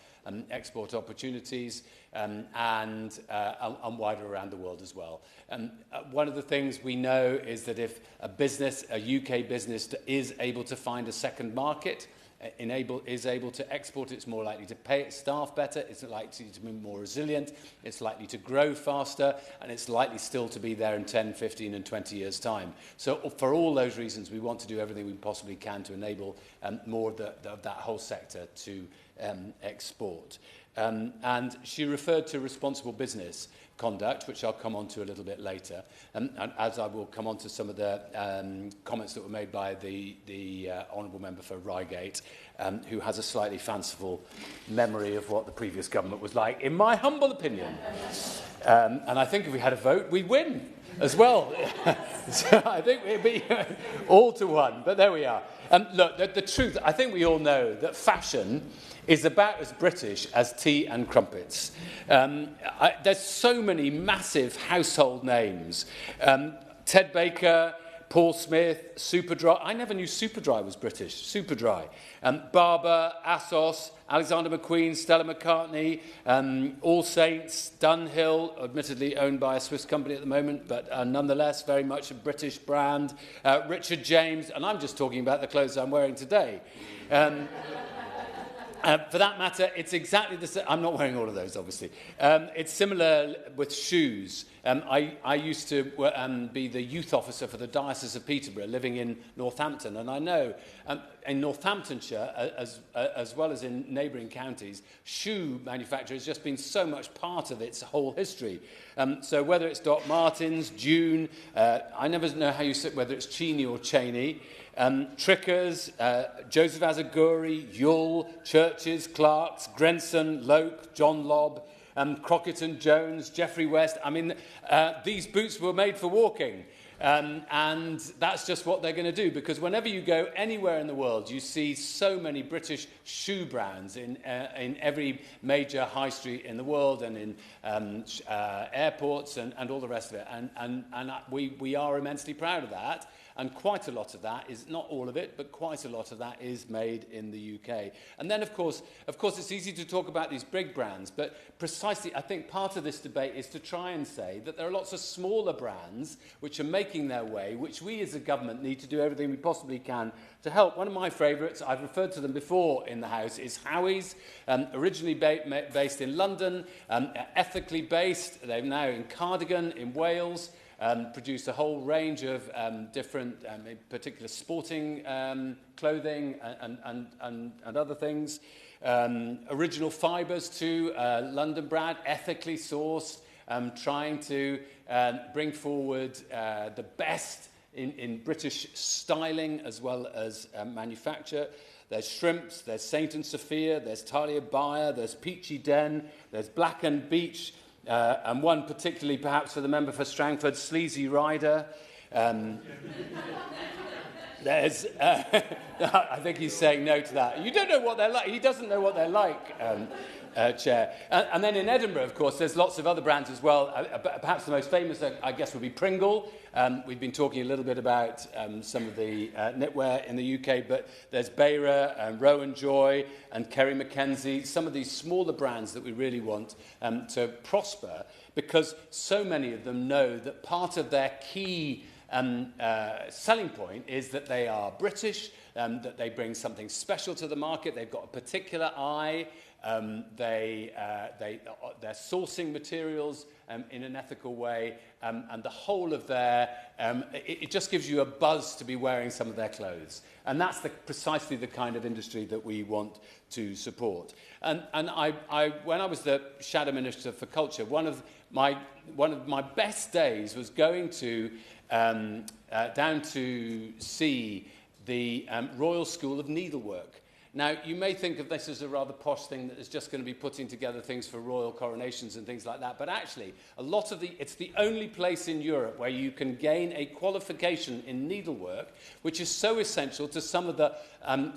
export opportunities, and wider around the world as well. One of the things we know is that if a UK business is able to find a second market, is able to export, it's more likely to pay its staff better, it's likely to be more resilient, it's likely to grow faster, and it's likely still to be there in 10, 15 and 20 years' time. So for all those reasons, we want to do everything we possibly can to enable more of that whole sector to export. And she referred to responsible business conduct, which I'll come on to a little bit later, and as I will come on to some of the comments that were made by the Honourable Member for Reigate, who has a slightly fanciful memory of what the previous government was like, in my humble opinion. And I think if we had a vote, we'd win as well. So I think it'd be all to one, but there we are. Look, the truth, I think we all know that fashion is about as British as tea and crumpets. There's so many massive household names. Ted Baker, Paul Smith, Superdry. I never knew Superdry was British. Superdry. Barber, Assos, Alexander McQueen, Stella McCartney, All Saints, Dunhill, admittedly owned by a Swiss company at the moment, but nonetheless very much a British brand. Richard James, and I'm just talking about the clothes I'm wearing today. For that matter, it's exactly the same. I'm not wearing all of those, obviously. It's similar with shoes. I used to be the youth officer for the Diocese of Peterborough, living in Northampton, and I know in Northamptonshire, as well as in neighbouring counties, shoe manufacture has just been so much part of its whole history. So whether it's Doc Martens, June, I never know how you say whether it's Cheney or Cheney, Trickers, Joseph Azaguri, Yull, Churches, Clarks, Grenson, Loke, John Lobb, Crockett and Jones, Geoffrey West. I mean, these boots were made for walking. And that's just what they're going to do, because whenever you go anywhere in the world, you see so many British shoe brands in every major high street in the world and in airports and all the rest of it. And we are immensely proud of that. And quite a lot of that is, not all of it, but quite a lot of that is made in the UK. And then, of course, it's easy to talk about these big brands, but precisely, I think part of this debate is to try and say that there are lots of smaller brands which are making their way, which we as a government need to do everything we possibly can to help. One of my favourites, I've referred to them before in the House, is Howie's, originally based in London, ethically based. They're now in Cardigan in Wales. Produce a whole range of different, in particular sporting clothing and other things. Original fibres too, London brand, ethically sourced, trying to bring forward the best in British styling as well as manufacture. There's Shrimps, there's Saint and Sophia, there's Talia Bayer, there's Peachy Den, there's Black and Beach, and one particularly perhaps for the member for Strangford, Sleazy Rider. There's, I think he's saying no to that. You don't know what they're like. He doesn't know what they're like, Chair. And then in Edinburgh, of course, there's lots of other brands as well. Perhaps the most famous, I guess, would be Pringle. We've been talking a little bit about some of the knitwear in the UK, but there's Beira and Rowan Joy and Kerry Mackenzie, some of these smaller brands that we really want to prosper, because so many of them know that part of their key selling point is that they are British, that they bring something special to the market, they've got a particular eye, they're sourcing materials in an ethical way, and the whole of their, it just gives you a buzz to be wearing some of their clothes. And that's precisely the kind of industry that we want to support. And when I was the Shadow Minister for Culture, one of my best days was going to down to see the Royal School of Needlework. Now, you may think of this as a rather posh thing that is just going to be putting together things for royal coronations and things like that, but actually, it's the only place in Europe where you can gain a qualification in needlework, which is so essential to some of the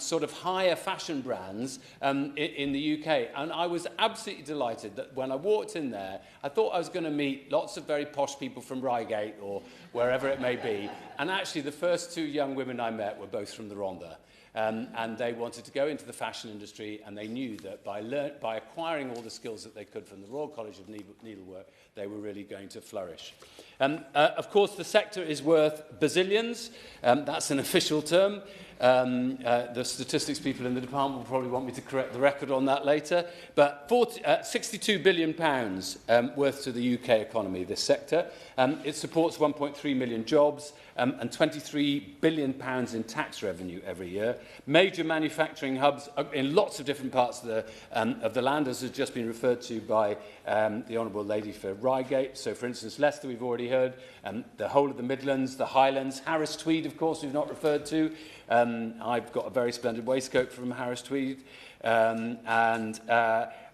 sort of higher fashion brands in the UK. And I was absolutely delighted that when I walked in there, I thought I was going to meet lots of very posh people from Reigate or wherever it may be, and actually the first two young women I met were both from the Rhondda. And they wanted to go into the fashion industry, and they knew that by acquiring all the skills that they could from the Royal College of Needlework, they were really going to flourish. Of course, the sector is worth bazillions. That's an official term. The statistics people in the department will probably want me to correct the record on that later. But £62 billion worth to the UK economy, this sector. It supports 1.3 million jobs and £23 billion in tax revenue every year. Major manufacturing hubs in lots of different parts of the land, as has just been referred to by the Honourable Lady for Reigate. So, for instance, Leicester, we've already heard, the whole of the Midlands, the Highlands, Harris Tweed, of course, we've not referred to. I've got a very splendid waistcoat from Harris Tweed. I've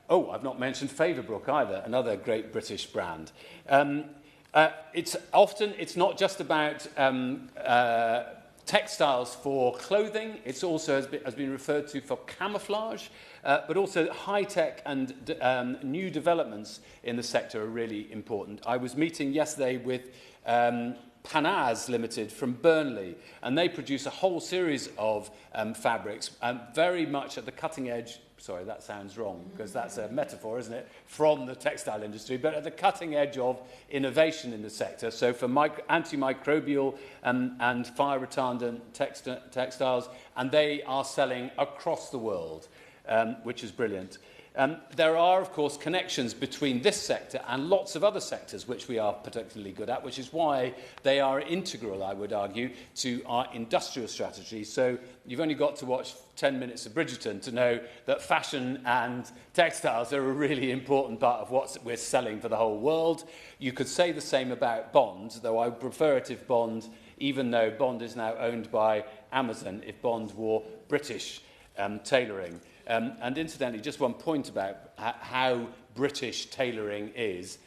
not mentioned Favorbrook either, another great British brand. It's not just about textiles for clothing. It's also has been referred to for camouflage, but also high-tech and new developments in the sector are really important. I was meeting yesterday with Panaz Limited from Burnley, and they produce a whole series of fabrics, very much at the cutting edge. Sorry, that sounds wrong, because that's a metaphor, isn't it, from the textile industry, but at the cutting edge of innovation in the sector. So for antimicrobial and fire-retardant textiles, and they are selling across the world. which is brilliant. There are, of course, connections between this sector and lots of other sectors which we are particularly good at, which is why they are integral, I would argue, to our industrial strategy. So you've only got to watch 10 minutes of Bridgerton to know that fashion and textiles are a really important part of what we're selling for the whole world. You could say the same about Bond, though I would prefer it if Bond, even though Bond is now owned by Amazon, if Bond wore British tailoring. And incidentally, just one point about how British tailoring is.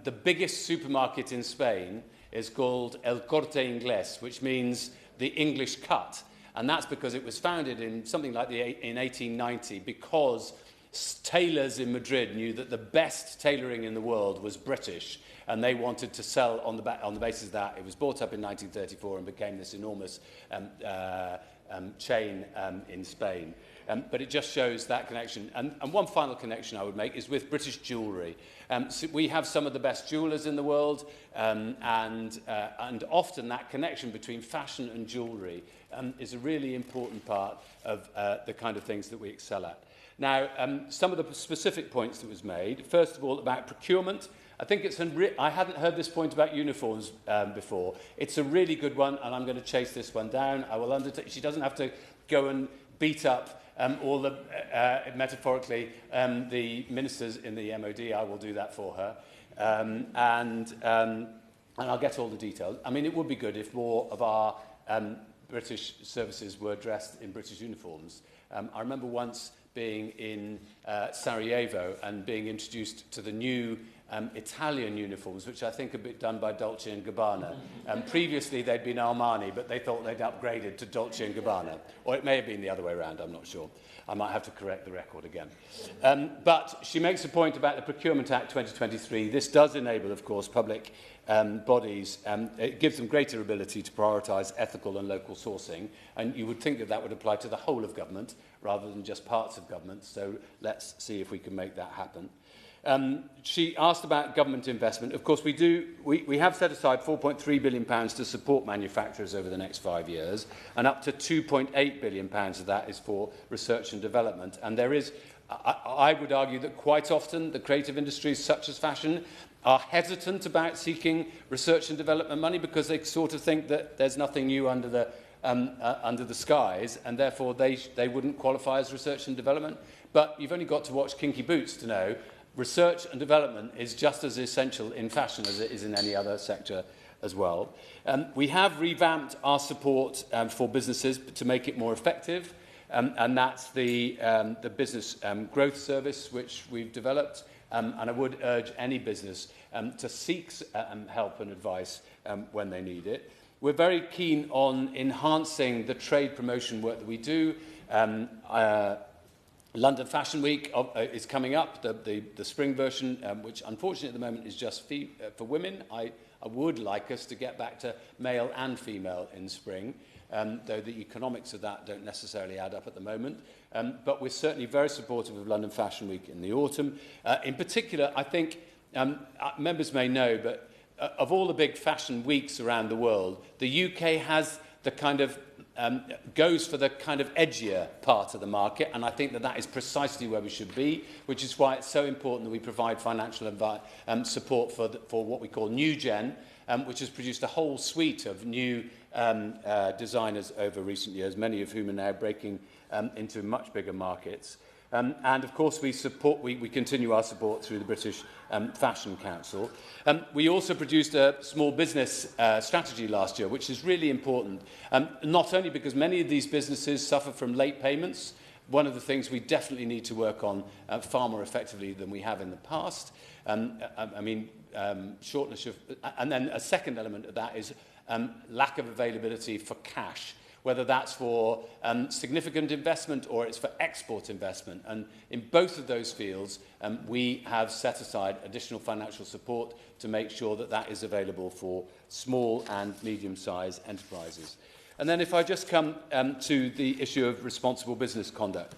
The biggest supermarket in Spain is called El Corte Inglés, which means the English cut. And that's because it was founded in something like in 1890 because tailors in Madrid knew that the best tailoring in the world was British. And they wanted to sell on the basis of that. It was bought up in 1934 and became this enormous chain in Spain. But it just shows that connection. And one final connection I would make is with British jewellery. So we have some of the best jewellers in the world, and often that connection between fashion and jewellery is a really important part of the kind of things that we excel at. Now, some of the specific points that was made, first of all, about procurement. I think it's I hadn't heard this point about uniforms before. It's a really good one, and I'm going to chase this one down. I will undertake. She doesn't have to go and beat up all the, metaphorically, the ministers in the MOD. I will do that for her. And I'll get all the details. I mean, it would be good if more of our British services were dressed in British uniforms. I remember once being in Sarajevo and being introduced to the new Italian uniforms, which I think have been done by Dolce & Gabbana. Previously, they'd been Armani, but they thought they'd upgraded to Dolce & Gabbana. Or it may have been the other way around, I'm not sure. I might have to correct the record again. But she makes a point about the Procurement Act 2023. This does enable, of course, public bodies. It gives them greater ability to prioritise ethical and local sourcing. And you would think that that would apply to the whole of government rather than just parts of government. So let's see if we can make that happen. She asked about government investment. Of course, we have set aside £4.3 billion to support manufacturers over the next 5 years, and up to £2.8 billion of that is for research and development. And there is, I would argue that quite often the creative industries, such as fashion, are hesitant about seeking research and development money because they sort of think that there's nothing new under the skies, and therefore they wouldn't qualify as research and development. But you've only got to watch Kinky Boots to know research and development is just as essential in fashion as it is in any other sector as well. We have revamped our support for businesses to make it more effective, and that's the business growth service which we've developed. And I would urge any business to seek help and advice when they need it. We're very keen on enhancing the trade promotion work that we do. London Fashion Week is coming up, the spring version, which unfortunately at the moment is just for women. I would like us to get back to male and female in spring, though the economics of that don't necessarily add up at the moment. But we're certainly very supportive of London Fashion Week in the autumn. In particular, I think members may know, but of all the big fashion weeks around the world, the UK has the kind of goes for the kind of edgier part of the market, and I think that is precisely where we should be, which is why it's so important that we provide financial support for what we call New Gen, which has produced a whole suite of new designers over recent years, many of whom are now breaking into much bigger markets. And of course we continue our support through the British Fashion Council. We also produced a small business strategy last year, which is really important, not only because many of these businesses suffer from late payments. One of the things we definitely need to work on far more effectively than we have in the past. Shortness of, and then a second element of that is lack of availability for cash, whether that's for significant investment or it's for export investment. And in both of those fields, we have set aside additional financial support to make sure that that is available for small and medium-sized enterprises. And then if I just come to the issue of responsible business conduct,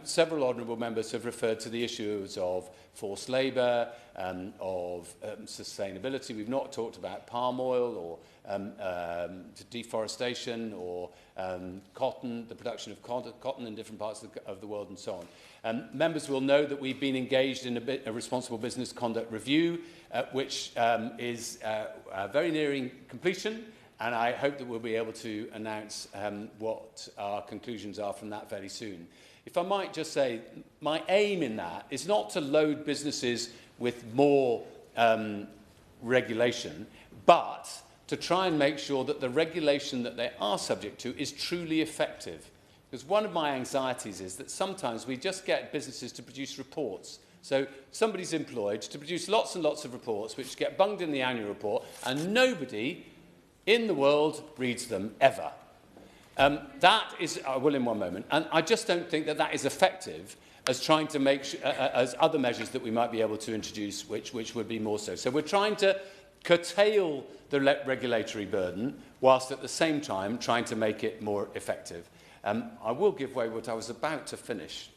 several honourable members have referred to the issues of forced labour, of sustainability. We've not talked about palm oil or deforestation or cotton, the production of cotton in different parts of the world and so on. Members will know that we've been engaged in a responsible business conduct review, which is very nearing completion. And I hope that we'll be able to announce what our conclusions are from that very soon. If I might just say, my aim in that is not to load businesses with more regulation, but to try and make sure that the regulation that they are subject to is truly effective. Because one of my anxieties is that sometimes we just get businesses to produce reports. So somebody's employed to produce lots and lots of reports which get bunged in the annual report, and nobody in the world reads them ever. That is, I will in one moment, and I just don't think that that is effective as trying to make, as other measures that we might be able to introduce, which would be more so. So we're trying to curtail the regulatory burden, whilst at the same time trying to make it more effective. I will give way what I was about to finish.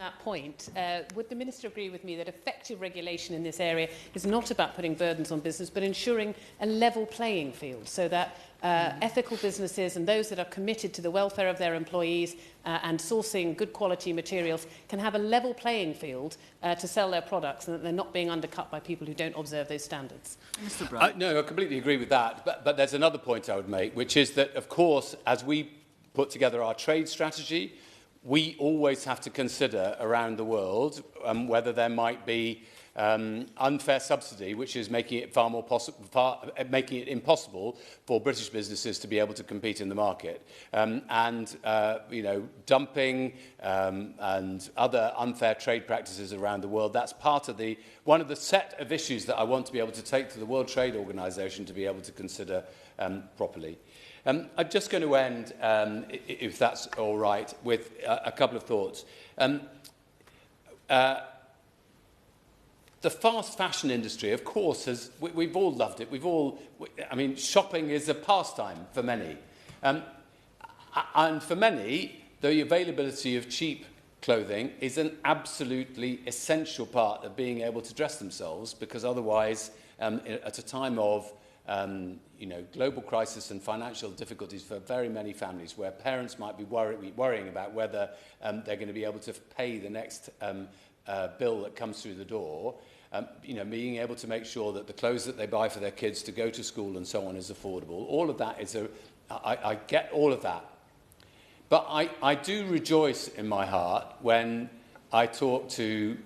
That point, would the Minister agree with me that effective regulation in this area is not about putting burdens on business, but ensuring a level playing field so that ethical businesses and those that are committed to the welfare of their employees and sourcing good quality materials can have a level playing field to sell their products, and that they're not being undercut by people who don't observe those standards? Mr. Brown. No, I completely agree with that. But there's another point I would make, which is that, of course, as we put together our trade strategy, we always have to consider around the world whether there might be unfair subsidy, which is making it making it impossible for British businesses to be able to compete in the market, you know, dumping and other unfair trade practices around the world. That's part of one of the set of issues that I want to be able to take to the World Trade Organization to be able to consider properly. I'm just going to end, if that's all right, with a couple of thoughts. The fast fashion industry, of course, we've all loved it. I mean, shopping is a pastime for many. And for many, the availability of cheap clothing is an absolutely essential part of being able to dress themselves, because otherwise, at a time of you know, global crisis and financial difficulties for very many families, where parents might be worrying about whether they're going to be able to pay the next bill that comes through the door, you know, being able to make sure that the clothes that they buy for their kids to go to school and so on is affordable. All of that is I get all of that. But I do rejoice in my heart when I talk to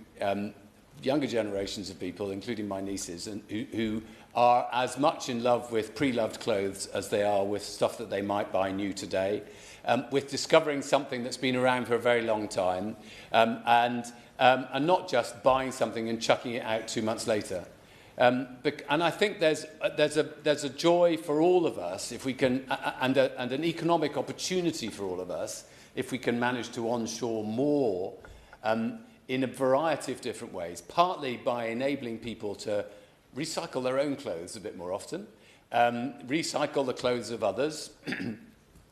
younger generations of people, including my nieces, and who are as much in love with pre-loved clothes as they are with stuff that they might buy new today, with discovering something that's been around for a very long time, and not just buying something and chucking it out 2 months later. And I think there's a joy for all of us if we can, and an economic opportunity for all of us if we can manage to onshore more in a variety of different ways, partly by enabling people to recycle their own clothes a bit more often, recycle the clothes of others,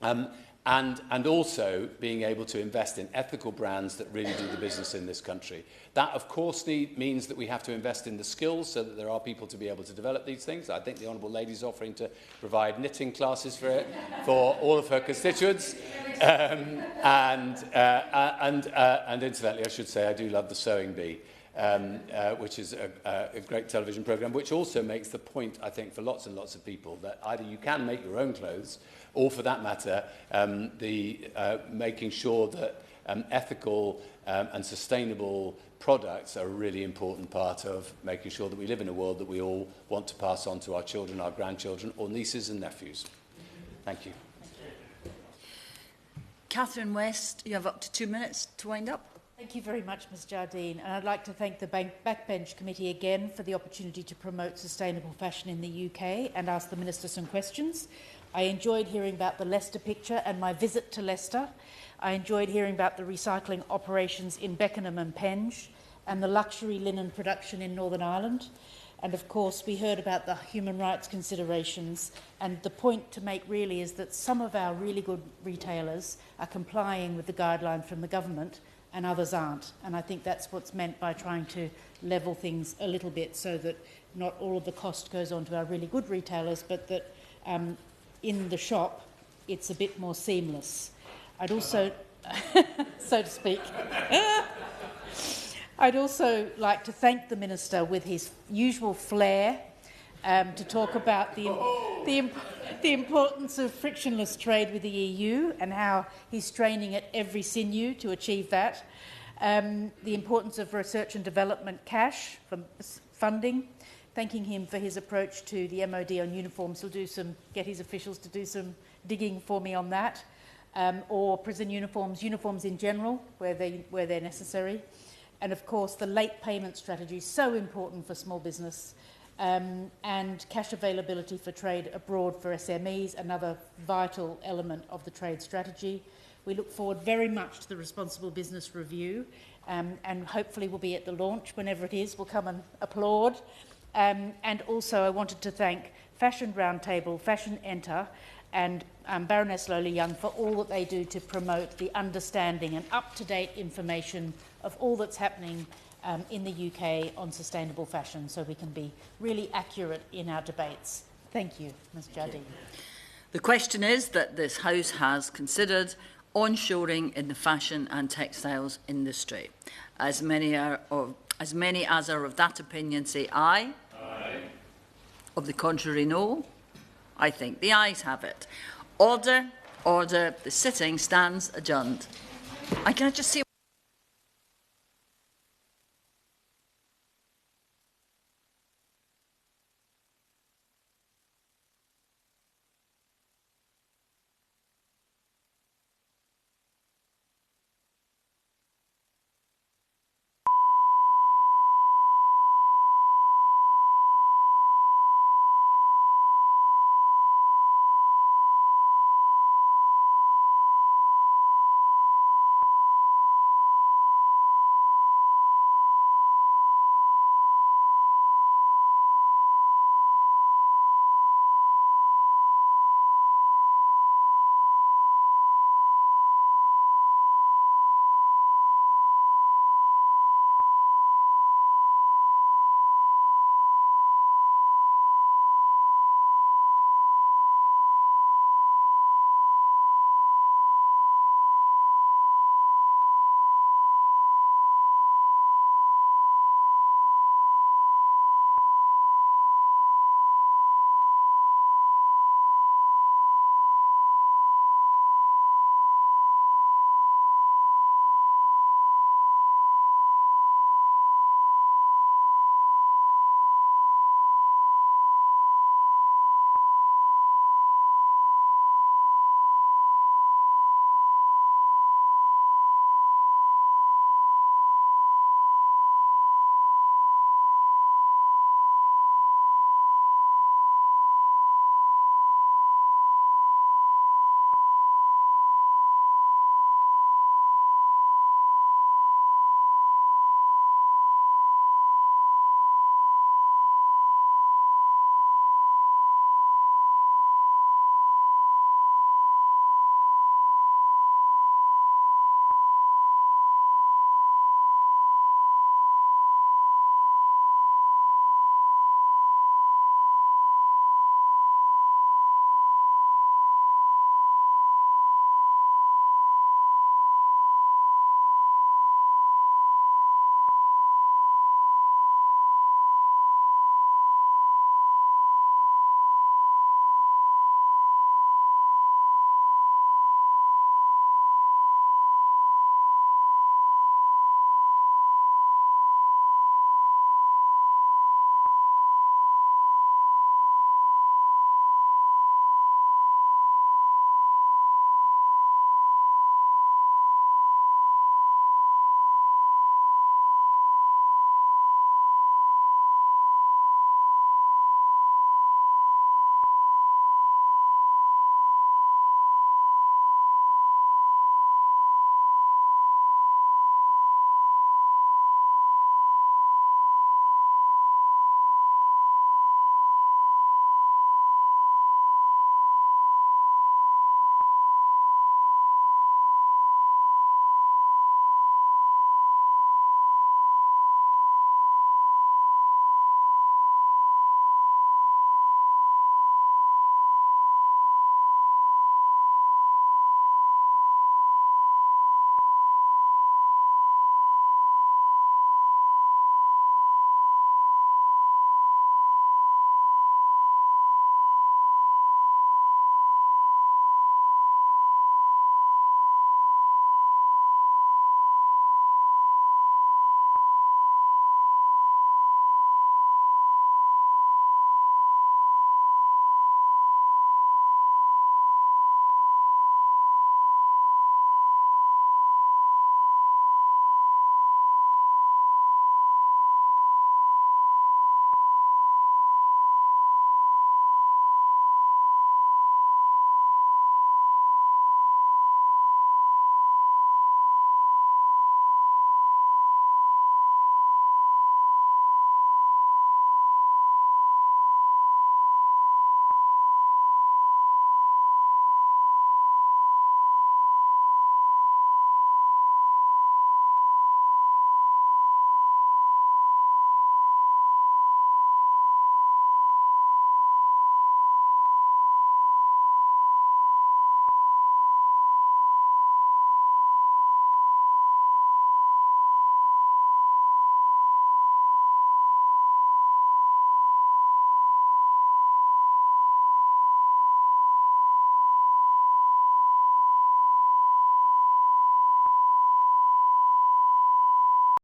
and also being able to invest in ethical brands that really do the business in this country. That, of course, means that we have to invest in the skills so that there are people to be able to develop these things. I think the Honourable Lady is offering to provide knitting classes for all of her constituents. And incidentally, I should say I do love the Sewing Bee, which is a great television programme, which also makes the point, I think, for lots and lots of people that either you can make your own clothes, or for that matter, making sure that ethical and sustainable products are a really important part of making sure that we live in a world that we all want to pass on to our children, our grandchildren, or nieces and nephews. Thank you. Catherine West, you have up to 2 minutes to wind up. Thank you very much, Ms Jardine. And I'd like to thank the Backbench Committee again for the opportunity to promote sustainable fashion in the UK and ask the Minister some questions. I enjoyed hearing about the Leicester picture and my visit to Leicester. I enjoyed hearing about the recycling operations in Beckenham and Penge and the luxury linen production in Northern Ireland. And of course, we heard about the human rights considerations, and the point to make really is that some of our really good retailers are complying with the guidelines from the government and others aren't. And I think that's what's meant by trying to level things a little bit so that not all of the cost goes on to our really good retailers, but that in the shop it's a bit more seamless. I'd also, so to speak, I'd also like to thank the Minister with his usual flair to talk about the importance of frictionless trade with the EU and how he's straining at every sinew to achieve that, the importance of research and development cash from funding, thanking him for his approach to the MOD on uniforms. He'll get his officials to do some digging for me on that, or prison uniforms in general, where they're necessary. And of course, the late payment strategy is so important for small business, and cash availability for trade abroad for SMEs, another vital element of the trade strategy. We look forward very much to the Responsible Business Review, and hopefully we'll be at the launch whenever it is. We'll come and applaud. And also I wanted to thank Fashion Roundtable, Fashion Enter, and Baroness Lola Young for all that they do to promote the understanding and up-to-date information of all that's happening in the UK on sustainable fashion, so we can be really accurate in our debates. Thank you, Ms Jardine. The question is that this House has considered onshoring in the fashion and textiles industry. As many as are of that opinion say aye. Aye. Of the contrary, no. I think the ayes have it. Order, order. The sitting stands adjourned. I can just say